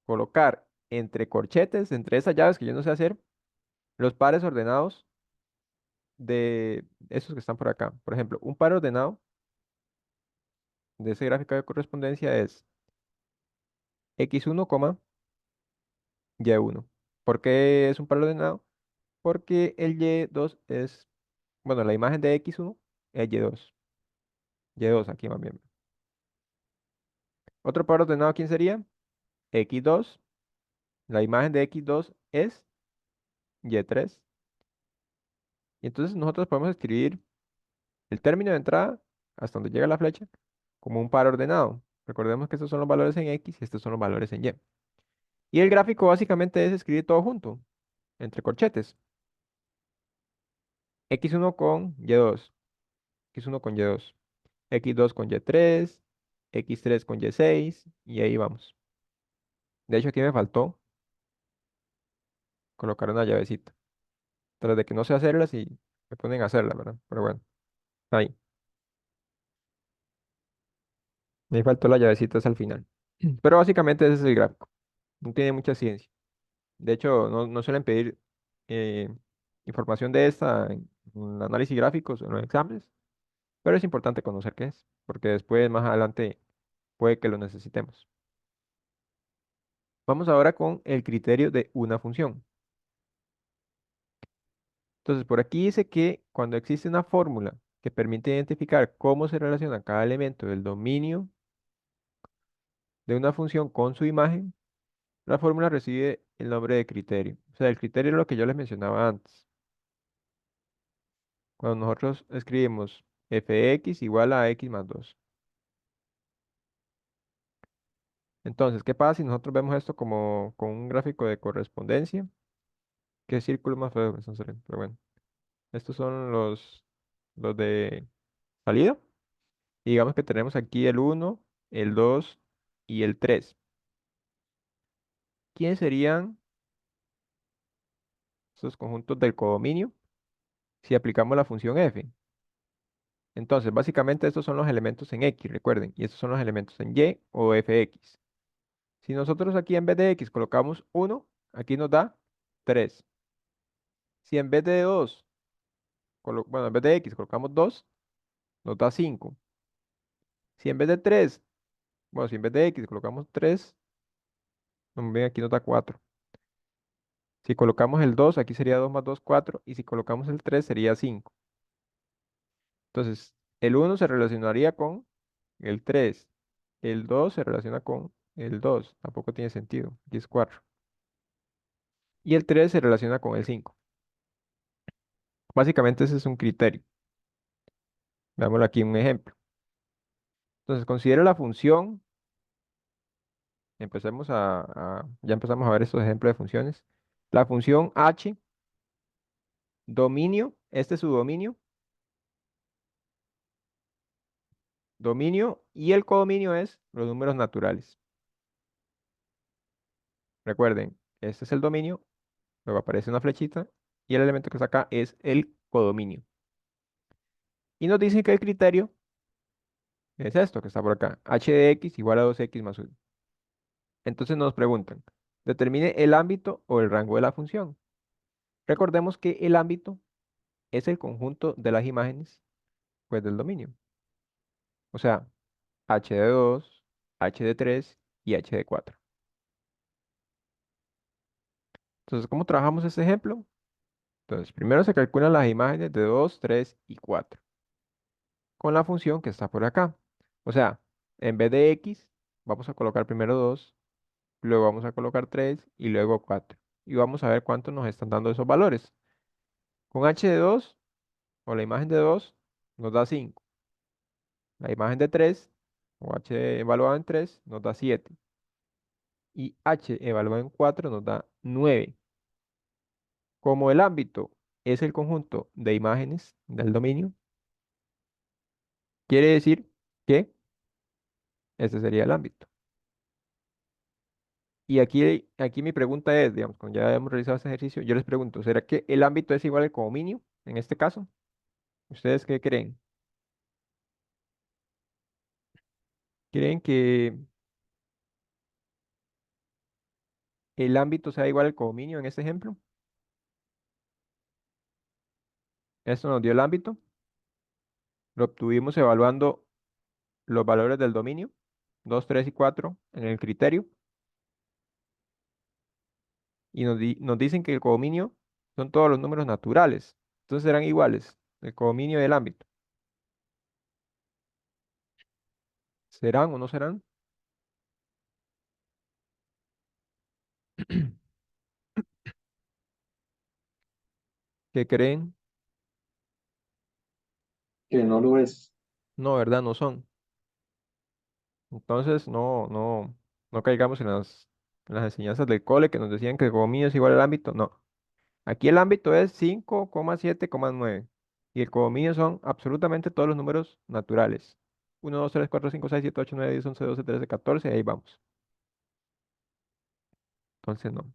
colocar entre corchetes, entre esas llaves que yo no sé hacer, los pares ordenados de esos que están por acá. Por ejemplo, un par ordenado de ese gráfico de correspondencia es x1, y1. ¿Por qué es un par ordenado? Porque el y2 es, bueno, la imagen de x1 es y2. Y2 aquí más bien. Otro par ordenado, ¿quién sería? X2. La imagen de X2 es Y3. Y entonces nosotros podemos escribir el término de entrada hasta donde llega la flecha como un par ordenado. Recordemos que estos son los valores en X y estos son los valores en Y. Y el gráfico básicamente es escribir todo junto, entre corchetes. X1 con Y2, X1 con Y2, X2 con Y3, X3 con Y6 y ahí vamos. De hecho aquí me faltó colocar una llavecita. Tras de que no sé hacerlas y me ponen a hacerla, ¿verdad? Pero bueno, ahí. Me faltó la llavecita hasta el final. Pero básicamente ese es el gráfico. No tiene mucha ciencia. De hecho, no suelen pedir eh, información de esta en análisis gráficos o en los exámenes, pero es importante conocer qué es, porque después, más adelante, puede que lo necesitemos. Vamos ahora con el criterio de una función. Entonces, por aquí dice que cuando existe una fórmula que permite identificar cómo se relaciona cada elemento del dominio de una función con su imagen, la fórmula recibe el nombre de criterio. O sea, el criterio es lo que yo les mencionaba antes. Cuando nosotros escribimos fx igual a x más 2. Entonces, ¿qué pasa si nosotros vemos esto como con un gráfico de correspondencia? ¿Qué círculo más feo me están saliendo? Pero bueno, estos son los de salida. Y digamos que tenemos aquí el uno, el 2 y el 3. ¿Quiénes serían estos conjuntos del codominio si aplicamos la función f? Entonces, básicamente estos son los elementos en X, recuerden, y estos son los elementos en Y o fx. Si nosotros aquí en vez de x colocamos 1, aquí nos da 3. Si en vez de 2, bueno, en vez de x colocamos 2, nos da 5. Si en vez de 3, bueno, si en vez de x colocamos 3, ven, aquí nos da 4. Si colocamos el 2, aquí sería 2 más 2, 4. Y si colocamos el 3, sería 5. Entonces, el 1 se relacionaría con el 3. El 2 se relaciona con el 2. Tampoco tiene sentido. Aquí es 4. Y el 3 se relaciona con el 5. Básicamente ese es un criterio. Veámoslo aquí un ejemplo. Entonces, considera la función. Ya empezamos a ver estos ejemplos de funciones. La función h, dominio, este es su dominio, dominio y el codominio es los números naturales. Recuerden, este es el dominio, luego aparece una flechita y el elemento que está acá es el codominio. Y nos dice que el criterio es esto que está por acá, h de x igual a 2x más 1. Entonces nos preguntan, determine el ámbito o el rango de la función. Recordemos que el ámbito es el conjunto de las imágenes pues, del dominio. O sea, h de 2, h de 3 y h de 4. Entonces, ¿cómo trabajamos este ejemplo? Entonces, primero se calculan las imágenes de 2, 3 y 4 con la función que está por acá. O sea, en vez de x, vamos a colocar primero 2, luego vamos a colocar 3 y luego 4. Y vamos a ver cuánto nos están dando esos valores. Con h de 2 o la imagen de 2 nos da 5. La imagen de 3 o h evaluado en 3 nos da 7. Y h evaluado en 4 nos da 9. Como el ámbito es el conjunto de imágenes del dominio, quiere decir que ese sería el ámbito. Y aquí mi pregunta es, digamos, cuando ya hemos realizado este ejercicio, yo les pregunto, ¿será que el ámbito es igual al codominio en este caso? ¿Ustedes qué creen? ¿Creen que el ámbito sea igual al codominio en este ejemplo? Esto nos dio el ámbito, lo obtuvimos evaluando los valores del dominio, 2, 3 y 4 en el criterio, y nos dicen que el codominio son todos los números naturales, entonces serán iguales, el codominio y el ámbito. ¿Serán o no serán? ¿Qué creen? Que no lo es. No, ¿verdad? No son. Entonces, no caigamos en las enseñanzas del cole que nos decían que el codominio es igual al ámbito. No. Aquí el ámbito es 5,7,9 y el codominio son absolutamente todos los números naturales. 1, 2, 3, 4, 5, 6, 7, 8, 9, 10, 11, 12, 13, 14, ahí vamos. Entonces, no.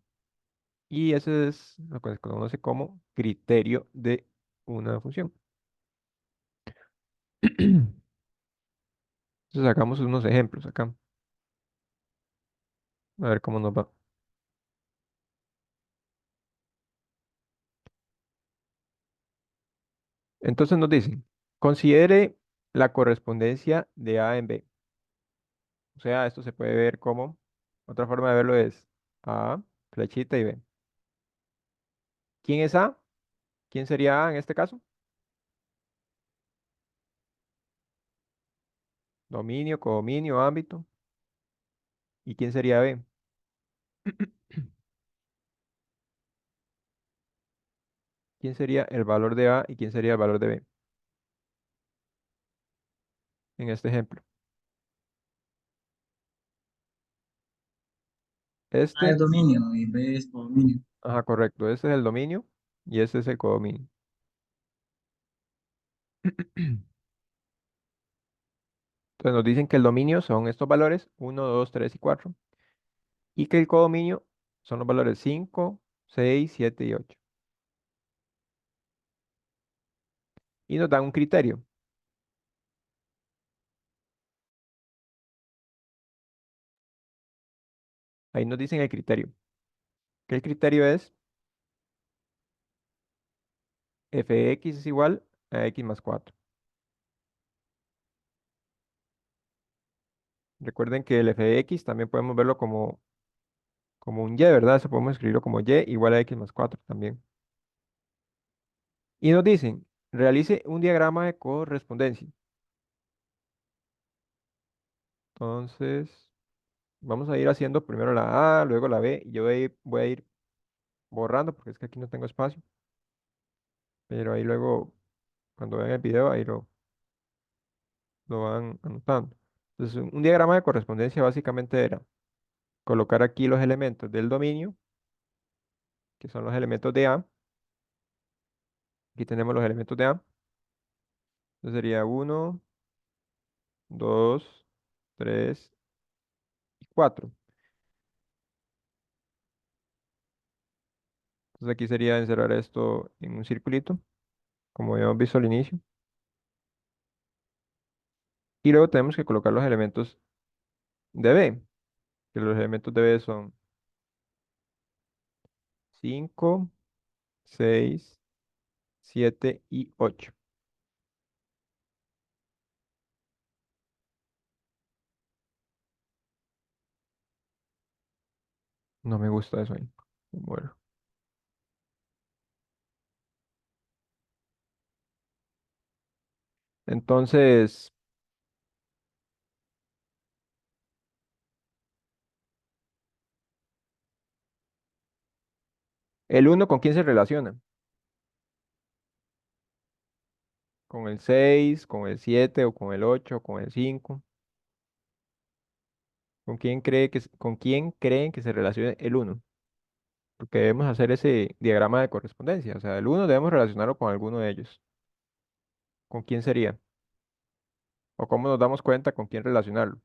Y ese es lo que se conoce como criterio de una función. Entonces, sacamos unos ejemplos acá. A ver cómo nos va. Entonces nos dicen, considere la correspondencia de A en B. O sea, esto se puede ver como, otra forma de verlo es A, flechita y B. ¿Quién es A? ¿Quién sería A en este caso? Dominio, codominio, ámbito. ¿Y quién sería B? ¿Quién sería el valor de A y quién sería el valor de B en este ejemplo? A es Este, dominio y B es dominio. ajá, correcto. Este es el dominio y este es el codominio. Entonces nos dicen que el dominio son estos valores, 1, 2, 3 y 4. Y que el codominio son los valores 5, 6, 7 y 8. Y nos dan un criterio. ahí nos dicen el criterio. Que el criterio es f de x es igual a x más 4. Recuerden que el f de x también podemos verlo como un y, ¿verdad? Eso podemos escribirlo como y igual a x más 4 también. Y nos dicen, realice un diagrama de correspondencia. Entonces, vamos a ir haciendo primero la A, luego la B, y yo voy a ir borrando porque es que aquí no tengo espacio, pero ahí luego, cuando vean el video, ahí lo van anotando. Entonces, un diagrama de correspondencia básicamente era colocar aquí los elementos del dominio, que son los elementos de A. Aquí tenemos los elementos de A. Entonces sería uno, 2, 3 y 4. Entonces aquí sería encerrar esto en un circulito, como habíamos visto al inicio. Y luego tenemos que colocar los elementos de B, que los elementos de B son 5, 6, 7 y 8. No me gusta eso ahí. Bueno, entonces, el uno, ¿con quién se relaciona? ¿Con el 6, con el 7 o con el 8, con el 5? ¿Con quién creen que se relacione el uno? Porque debemos hacer ese diagrama de correspondencia. O sea, el uno debemos relacionarlo con alguno de ellos. ¿Con quién sería? ¿O cómo nos damos cuenta con quién relacionarlo?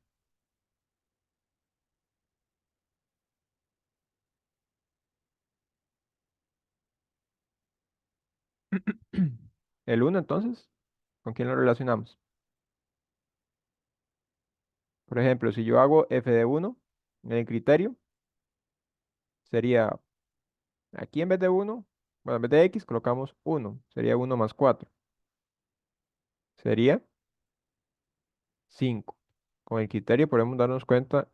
El uno, entonces, ¿con quién lo relacionamos? Por ejemplo, si yo hago f de uno en el criterio, sería aquí en vez de uno, bueno, en vez de x colocamos uno, sería uno más 4, sería 5. Con el criterio podemos darnos cuenta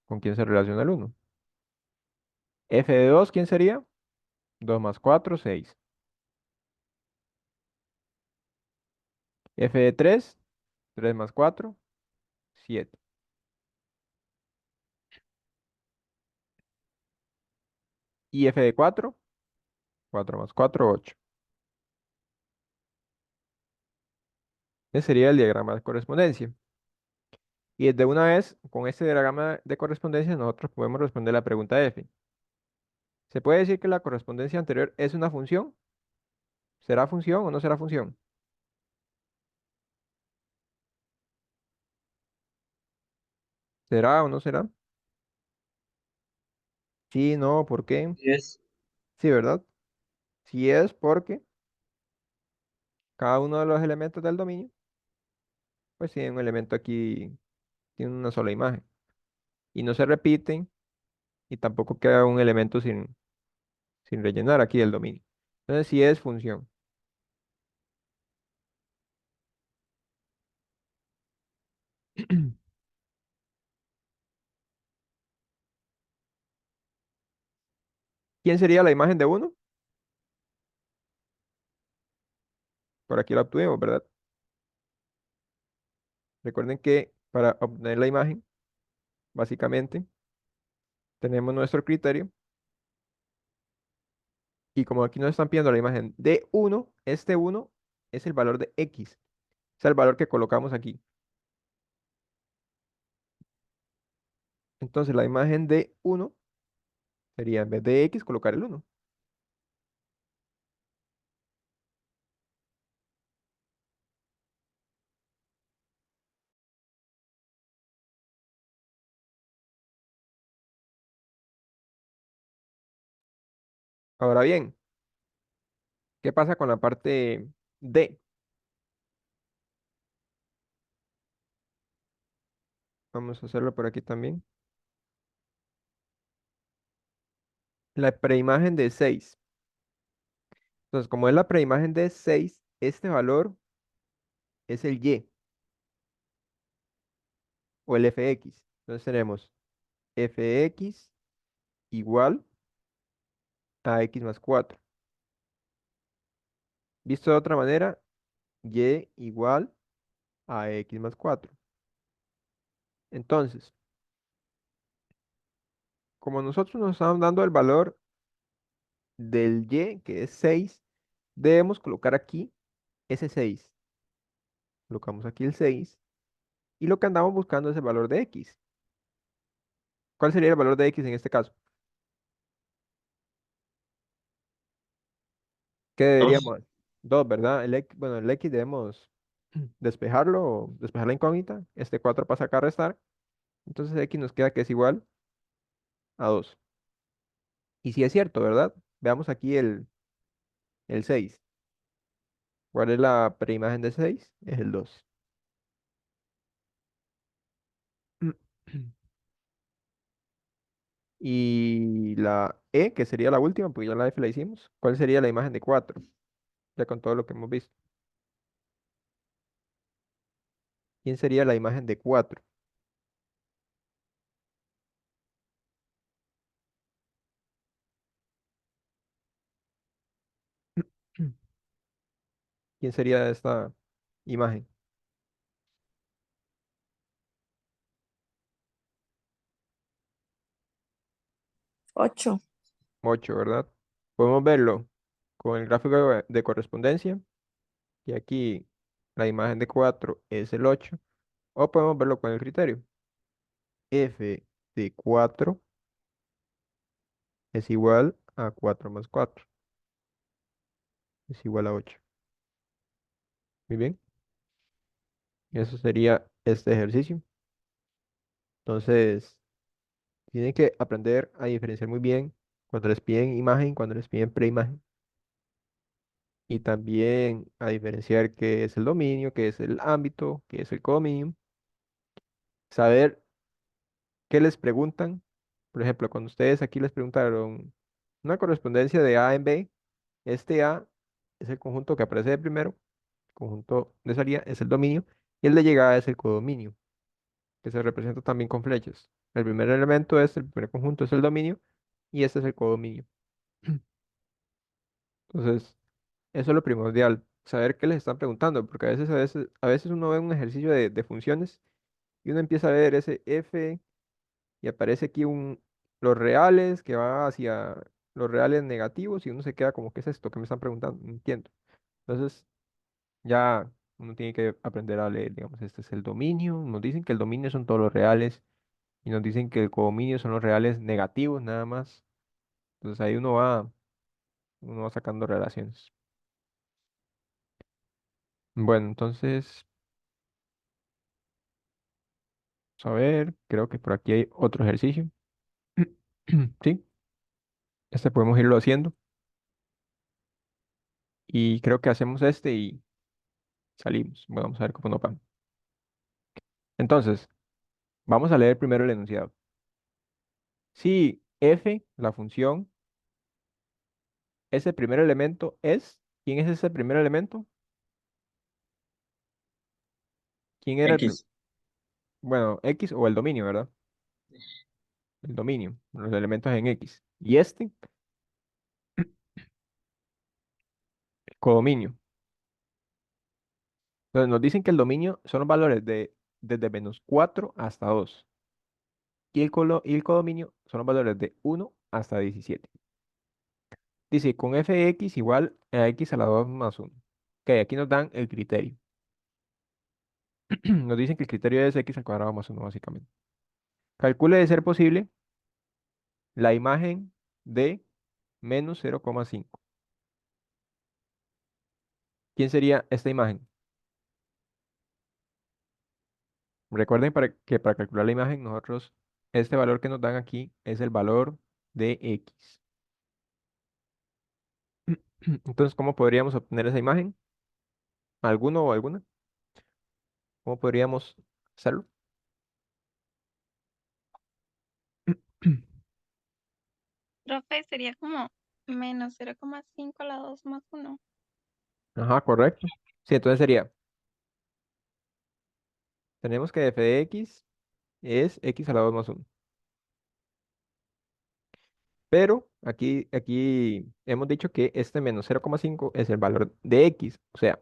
con quién se relaciona el uno. F de 2, ¿quién sería? 2 más 4, 6. F de 3, 3 más 4, 7. Y f de 4, 4 más 4, 8. Ese sería el diagrama de correspondencia. Y de una vez, con este diagrama de correspondencia, nosotros podemos responder la pregunta F. ¿Se puede decir que la correspondencia anterior es una función? ¿Será función o no será función? ¿Será o no será? Sí, no, ¿por qué? Es, Sí, ¿verdad? Sí es porque cada uno de los elementos del dominio, pues tiene un elemento aquí, tiene una sola imagen. Y no se repiten y tampoco queda un elemento sin rellenar aquí del dominio. Entonces sí es función. ¿Quién sería la imagen de uno? Por aquí la obtuvimos, ¿verdad? Recuerden que para obtener la imagen, básicamente, tenemos nuestro criterio y como aquí nos están pidiendo la imagen de uno, este uno es el valor de x, es el valor que colocamos aquí. Entonces la imagen de uno sería en vez de x colocar el uno. Ahora bien, ¿qué pasa con la parte D? Vamos a hacerlo por aquí también. la preimagen de 6. Entonces, como es la preimagen de 6, este valor es el y o el fx. Entonces tenemos fx igual a x más 4. Visto de otra manera, y igual a x más 4. Entonces, como nosotros nos estamos dando el valor del y, que es 6, debemos colocar aquí ese 6. Colocamos aquí el 6 y lo que andamos buscando es el valor de x. ¿Cuál sería el valor de x en este caso? ¿Qué Dos. deberíamos? 2, ¿verdad? Bueno, el x debemos despejarlo o despejar la incógnita. Este 4 pasa acá a restar. Entonces x nos queda que es igual a 2. Y si es cierto, ¿verdad? Veamos aquí el 6. ¿Cuál es la preimagen de 6? Es el 2. Y la E, que sería la última, porque ya la F la hicimos. ¿Cuál sería la imagen de 4? Ya con todo lo que hemos visto. ¿Quién sería la imagen de 4? ¿Quién sería esta imagen? 8. 8, ¿verdad? Podemos verlo con el gráfico de correspondencia. Y aquí la imagen de 4 es el 8. O podemos verlo con el criterio. F de 4 es igual a 4 más 4. Es igual a 8. Muy bien. Eso sería este ejercicio. Entonces, tienen que aprender a diferenciar muy bien cuando les piden imagen, cuando les piden preimagen. Y también a diferenciar qué es el dominio, qué es el ámbito, qué es el codominio. Saber qué les preguntan. Por ejemplo, cuando ustedes aquí les preguntaron una correspondencia de A en B, este A es el conjunto que aparece de primero, el conjunto de salida es el dominio, y el de llegada es el codominio, que se representa también con flechas. El primer elemento es, el primer conjunto es el dominio, y este es el codominio. Entonces, eso es lo primordial, saber qué les están preguntando, porque a veces uno ve un ejercicio de funciones y uno empieza a ver ese f y aparece aquí los reales que va hacia los reales negativos y uno se queda como, ¿qué es esto? ¿Qué me están preguntando? No entiendo. Entonces, ya uno tiene que aprender a leer, digamos, este es el dominio. Nos dicen que el dominio son todos los reales y nos dicen que el codominio son los reales negativos nada más. Entonces ahí uno va sacando relaciones. Bueno, entonces, vamos a ver, creo que por aquí hay otro ejercicio. Sí, este podemos irlo haciendo y creo que hacemos este y salimos. Bueno, vamos a ver cómo nos va. Entonces, vamos a leer primero el enunciado. Si f, la función, ese primer elemento es, ¿quién es ese primer elemento? ¿Quién era X. bueno, x o el dominio, ¿verdad? El dominio, los elementos en x. Y este, el codominio. Entonces nos dicen que el dominio son los valores desde -4 hasta 2. Y el codominio son los valores de 1 hasta 17. Dice, con fx igual a x a la 2 más 1. Ok, aquí nos dan el criterio. Nos dicen que el criterio es x al cuadrado más 1, básicamente. Calcule de ser posible la imagen de -0,5. ¿Quién sería esta imagen? Recuerden que para calcular la imagen, nosotros, este valor que nos dan aquí es el valor de x. Entonces, ¿cómo podríamos obtener esa imagen? ¿Alguno o alguna? ¿Cómo podríamos hacerlo? Profe, sería como menos 0,5 a la 2 más uno. Ajá, correcto. Sí, entonces sería, tenemos que f de x es x a la 2 más uno. Pero aquí hemos dicho que este menos 0,5 es el valor de x. O sea,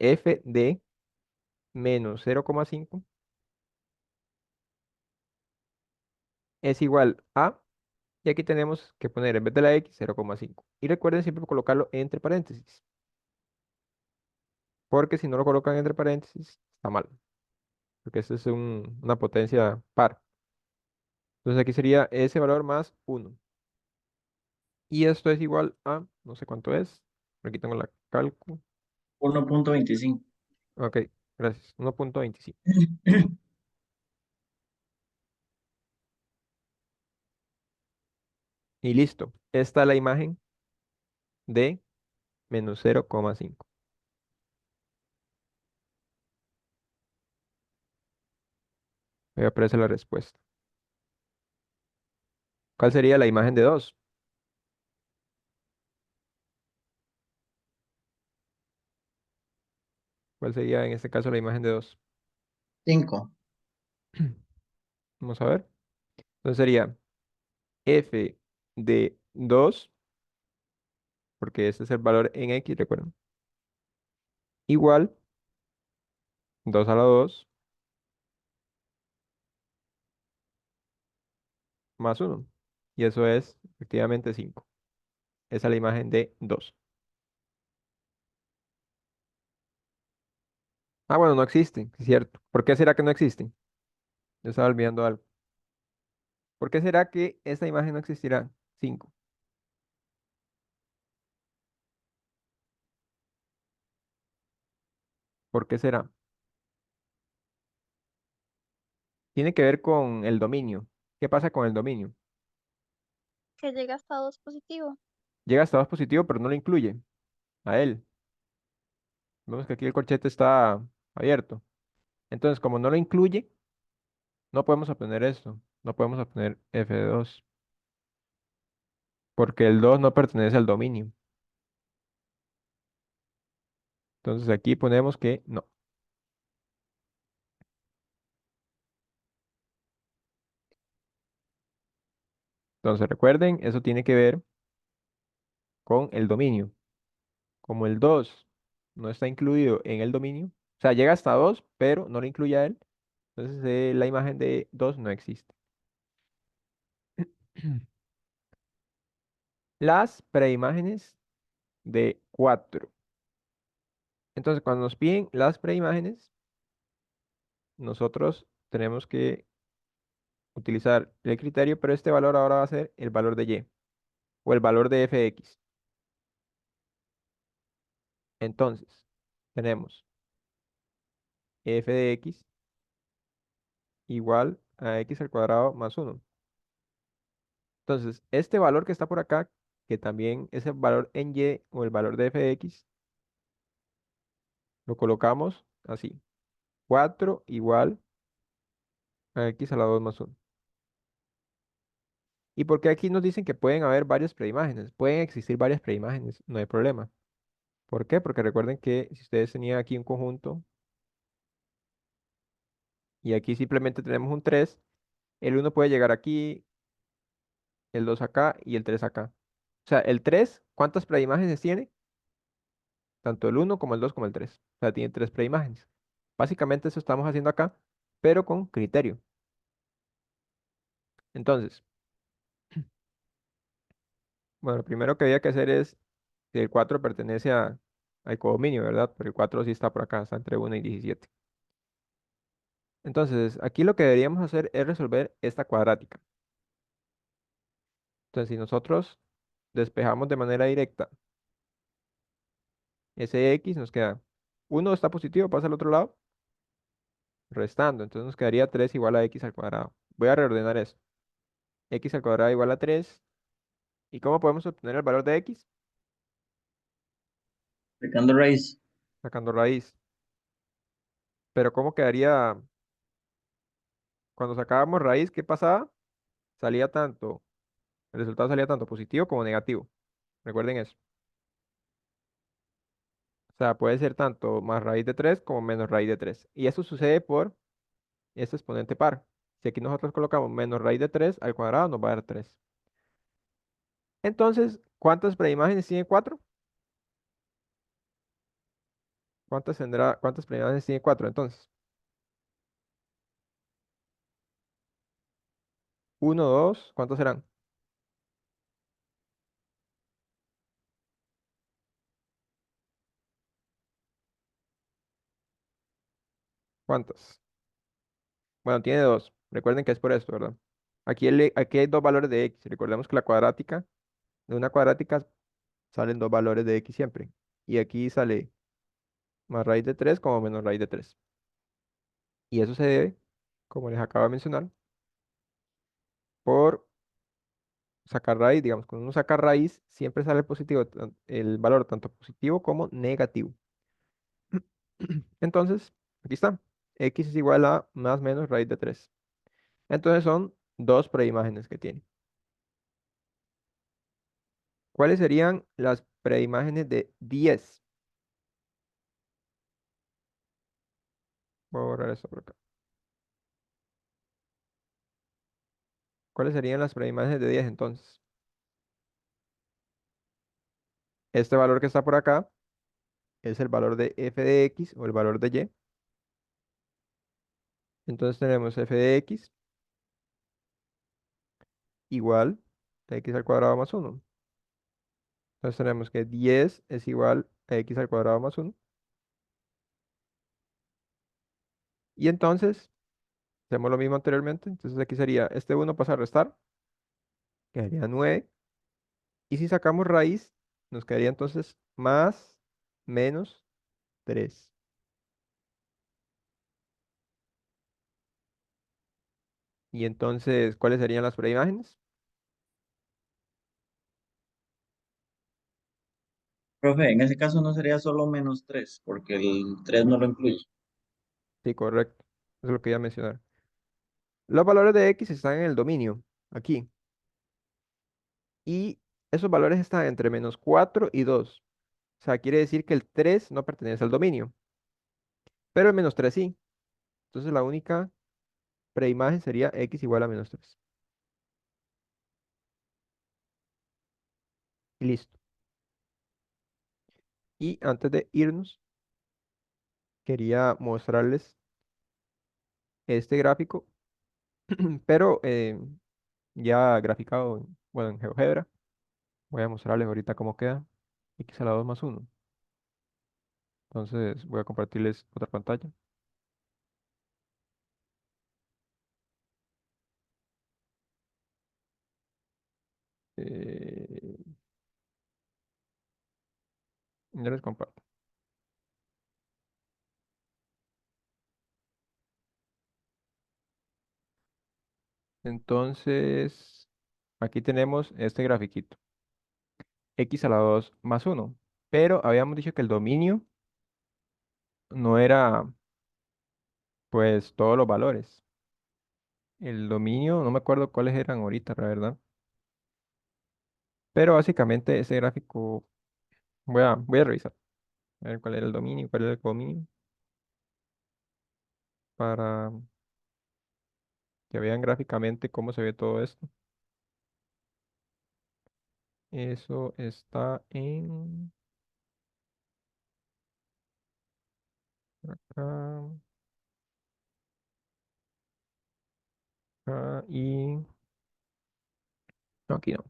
f de menos 0,5 es igual a, y aquí tenemos que poner en vez de la x 0,5. Y recuerden siempre colocarlo entre paréntesis, porque si no lo colocan entre paréntesis, está mal, porque esto es una potencia par. Entonces aquí sería ese valor más uno. Y esto es igual a, no sé cuánto es, aquí tengo la cálculo. 1.25. Ok, gracias, 1,25. Y listo, esta es la imagen de menos 0,5. Ahí aparece la respuesta. ¿Cuál sería la imagen de 2? ¿Cuál sería en este caso la imagen de 2? 5. Vamos a ver. Entonces sería f de 2, porque este es el valor en x, recuerden, igual 2 a la 2 más uno. Y eso es efectivamente 5. Esa es la imagen de 2. Ah, bueno, no existen, es cierto. ¿Por qué será que no existen? Yo estaba olvidando algo. ¿Por qué será que esta imagen no existirá? 5. ¿Por qué será? Tiene que ver con el dominio. ¿Qué pasa con el dominio? Que llega hasta 2 positivo. Llega a estados positivos, pero no lo incluye a él. Vemos que aquí el corchete está abierto. Entonces, como no lo incluye, no podemos obtener esto. No podemos obtener f de 2, porque el 2 no pertenece al dominio. Entonces aquí ponemos que no. Entonces recuerden, eso tiene que ver con el dominio. Como el 2 no está incluido en el dominio, o sea, llega hasta 2, pero no lo incluye a él, entonces la imagen de 2 no existe. Las preimágenes de 4. Entonces, cuando nos piden las preimágenes, nosotros tenemos que utilizar el criterio, pero este valor ahora va a ser el valor de y o el valor de f de x. Entonces, tenemos f de x igual a x al cuadrado más uno. Entonces, este valor que está por acá, que también es el valor en y o el valor de f de x, lo colocamos así. 4 igual a x a la 2 más uno. ¿Y por qué aquí nos dicen que pueden haber varias preimágenes? Pueden existir varias preimágenes, no hay problema. ¿Por qué? Porque recuerden que si ustedes tenían aquí un conjunto y aquí simplemente tenemos un 3, el uno puede llegar aquí, el 2 acá y el 3 acá. O sea, el 3, ¿cuántas preimágenes tiene? Tanto el uno como el 2 como el 3. O sea, tiene 3 preimágenes. Básicamente eso estamos haciendo acá, pero con criterio. Entonces, bueno, lo primero que había que hacer es si el 4 pertenece al codominio, ¿verdad? Pero el 4 sí está por acá, está entre 1 y 17. Entonces, aquí lo que deberíamos hacer es resolver esta cuadrática. Entonces, si nosotros despejamos de manera directa ese x, nos queda uno está positivo, pasa al otro lado, restando. Entonces nos quedaría 3 igual a x al cuadrado. Voy a reordenar eso. X al cuadrado igual a 3. ¿Y cómo podemos obtener el valor de x? Sacando raíz. Sacando raíz. Pero ¿cómo quedaría cuando sacábamos raíz? ¿Qué pasaba? Salía tanto El resultado salía tanto positivo como negativo. Recuerden eso. O sea, puede ser tanto más raíz de 3 como menos raíz de 3. Y eso sucede por este exponente par. Si aquí nosotros colocamos menos raíz de 3 al cuadrado, nos va a dar 3. Entonces, ¿cuántas preimágenes tiene 4? ¿Cuántas preimágenes tiene 4 entonces? Uno, 2, ¿cuántos serán? ¿Cuántas? Bueno, tiene 2. Recuerden que es por esto, ¿verdad? Aquí hay dos valores de x. Recordemos que la cuadrática, de una cuadrática salen dos valores de x siempre. Y aquí sale más raíz de 3 como menos raíz de 3. Y eso se debe, como les acabo de mencionar, por sacar raíz. Digamos, cuando uno saca raíz, siempre sale positivo, el valor tanto positivo como negativo. Entonces, aquí está. X es igual a más menos raíz de 3. Entonces son dos preimágenes que tiene. ¿Cuáles serían las preimágenes de 10? Voy a borrar esto por acá. ¿Cuáles serían las preimágenes de 10 entonces? Este valor que está por acá es el valor de f de x o el valor de y. Entonces tenemos f de x igual a x al cuadrado más 1. Entonces tenemos que 10 es igual a x al cuadrado más 1. Y entonces hacemos lo mismo anteriormente. Entonces aquí sería este 1 pasa a restar, quedaría 9. Y si sacamos raíz, nos quedaría entonces más menos 3. Y entonces, ¿cuáles serían las preimágenes? Profe, en ese caso no sería solo -3, porque el 3 no lo incluye. Sí, correcto. Eso es lo que iba a mencionar. Los valores de x están en el dominio, aquí. Y esos valores están entre -4 y 2. O sea, quiere decir que el 3 no pertenece al dominio, pero el -3 sí. Entonces la única preimagen sería x igual a -3. Y listo. Y antes de irnos, quería mostrarles este gráfico, pero ya graficado, bueno, en GeoGebra. Voy a mostrarles ahorita cómo queda x a la 2 más 1. Entonces voy a compartirles otra pantalla. Eh, ya les comparto. Entonces, aquí tenemos este grafiquito. X a la 2 más 1. Pero habíamos dicho que el dominio no era, pues, todos los valores. El dominio, no me acuerdo cuáles eran ahorita, la verdad. Pero básicamente ese gráfico, voy a revisar. A ver cuál era el dominio, cuál era el codominio. Para que vean gráficamente cómo se ve todo esto. Eso está en acá, acá y no, aquí no,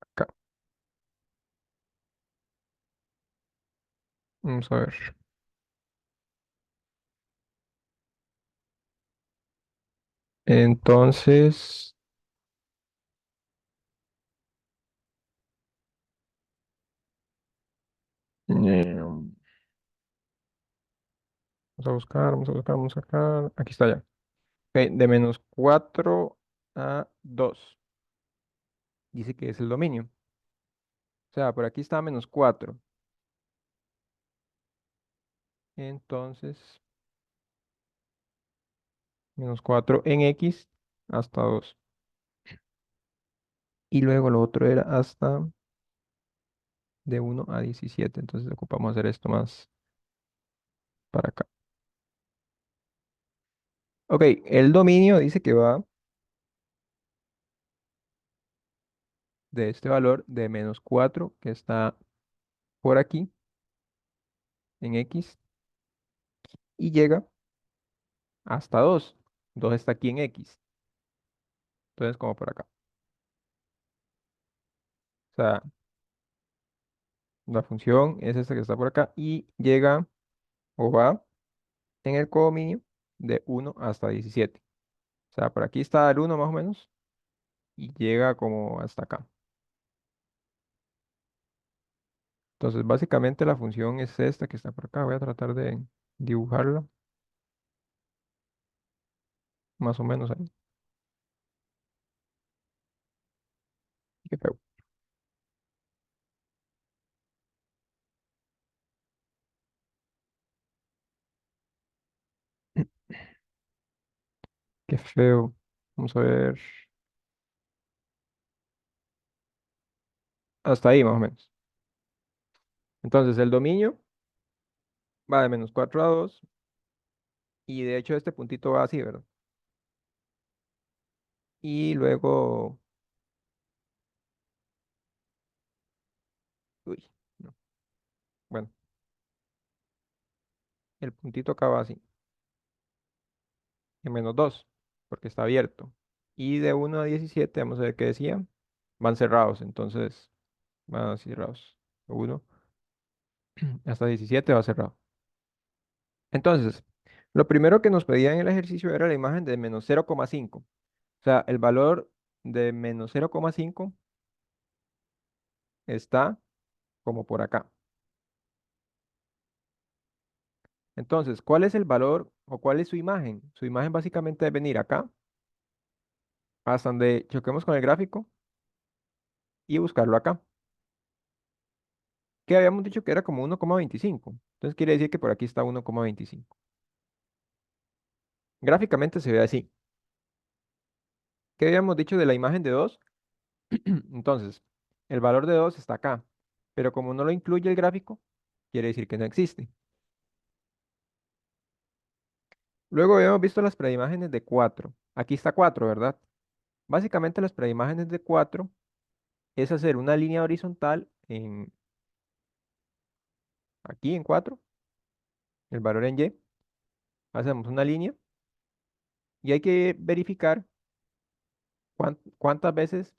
acá. Vamos a ver. Entonces, vamos a buscar, vamos a buscar, vamos a buscar. Aquí está ya. Ok, de -4 a 2. Dice que es el dominio. O sea, por aquí está -4. Entonces, -4 en X hasta 2. Y luego lo otro era hasta de 1 a 17. Entonces ocupamos hacer esto más para acá. Ok, el dominio dice que va de este valor de -4 que está por aquí en X y llega hasta 2. 2 está aquí en X. Entonces como por acá. O sea, la función es esta que está por acá y llega o va en el codominio de 1 hasta 17. O sea, por aquí está el 1 más o menos y llega como hasta acá. Entonces, básicamente la función es esta que está por acá. Voy a tratar de dibujarla más o menos ahí. Qué feo. Qué feo. Vamos a ver. Hasta ahí más o menos. Entonces, el dominio va de -4 a 2 y de hecho este puntito va así, ¿verdad? Y luego, uy, no. Bueno, el puntito acá va así, en -2 porque está abierto. Y de 1 a 17 vamos a ver qué decía, van cerrados, entonces van cerrados. 1 hasta 17 va cerrado. Entonces, lo primero que nos pedía en el ejercicio era la imagen de -0,5. O sea, el valor de -0,5 está como por acá. Entonces, ¿cuál es el valor o cuál es su imagen? Su imagen básicamente es venir acá, hasta donde choquemos con el gráfico y buscarlo acá. Que habíamos dicho que era como 1,25. Entonces quiere decir que por aquí está 1,25. Gráficamente se ve así. ¿Qué habíamos dicho de la imagen de 2? Entonces, el valor de 2 está acá, pero como no lo incluye el gráfico, quiere decir que no existe. Luego habíamos visto las preimágenes de 4. Aquí está 4, ¿verdad? Básicamente las preimágenes de 4 es hacer una línea horizontal aquí en 4, el valor en Y. Hacemos una línea y hay que verificar cuántas veces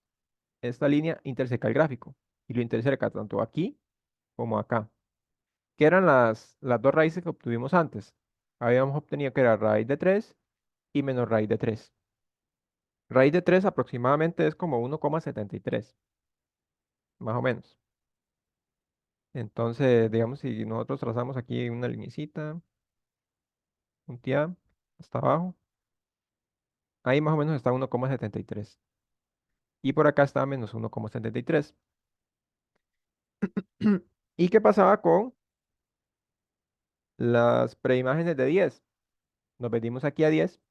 esta línea interseca el gráfico. Y lo interseca tanto aquí como acá. ¿Qué eran las dos raíces que obtuvimos antes? Habíamos obtenido que era raíz de 3 y menos raíz de 3. Raíz de 3 aproximadamente es como 1,73, más o menos. Entonces, digamos, si nosotros trazamos aquí una linecita, punteada, hasta abajo, ahí más o menos está 1,73. Y por acá está menos 1,73. ¿Y qué pasaba con las preimágenes de 10? Nos venimos aquí a 10,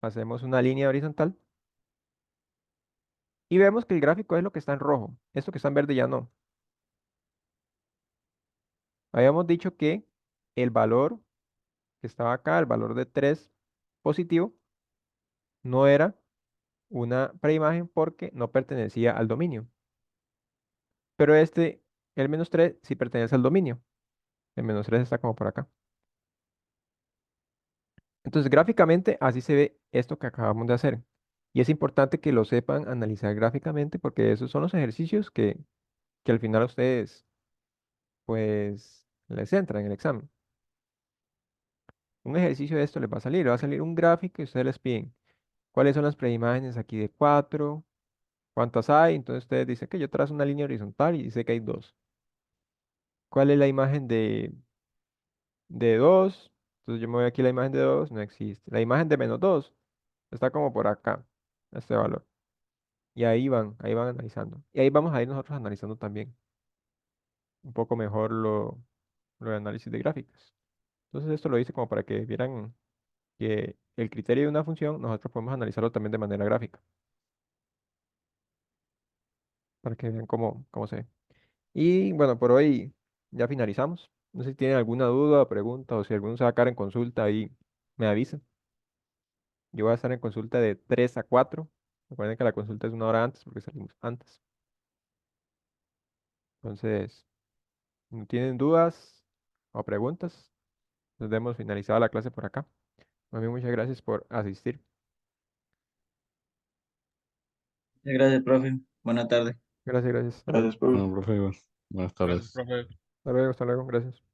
hacemos una línea horizontal y vemos que el gráfico es lo que está en rojo. Esto que está en verde ya no. Habíamos dicho que el valor que estaba acá, el valor de 3 positivo, no era una preimagen porque no pertenecía al dominio. Pero el -3, sí pertenece al dominio. El -3 está como por acá. Entonces, gráficamente, así se ve esto que acabamos de hacer. Y es importante que lo sepan analizar gráficamente porque esos son los ejercicios que al final a ustedes, pues, les entran en el examen. Un ejercicio de esto les va a salir un gráfico y ustedes les piden cuáles son las preimágenes aquí de 4, cuántas hay. Entonces ustedes dicen que yo trazo una línea horizontal y dice que hay 2. ¿Cuál es la imagen de 2? Entonces yo me voy aquí a la imagen de 2, no existe. La imagen de -2 está como por acá, este valor. Y ahí van analizando. Y ahí vamos a ir nosotros analizando también un poco mejor lo de análisis de gráficas. Entonces esto lo hice como para que vieran que el criterio de una función nosotros podemos analizarlo también de manera gráfica, para que vean cómo se ve. Y bueno, por hoy ya finalizamos. No sé si tienen alguna duda o pregunta o si alguno se va a quedar en consulta ahí, me avisan. Yo voy a estar en consulta de 3 a 4. Recuerden que la consulta es 1 hora antes porque salimos antes. Entonces, si no tienen dudas o preguntas, nos demos finalizada la clase por acá. A mí muchas gracias por asistir. Gracias, profe. Buena tarde. Gracias, gracias. Hasta luego. Gracias, profe. Bueno, profe, buenas Gracias, tardes. profe. Hasta luego, gracias.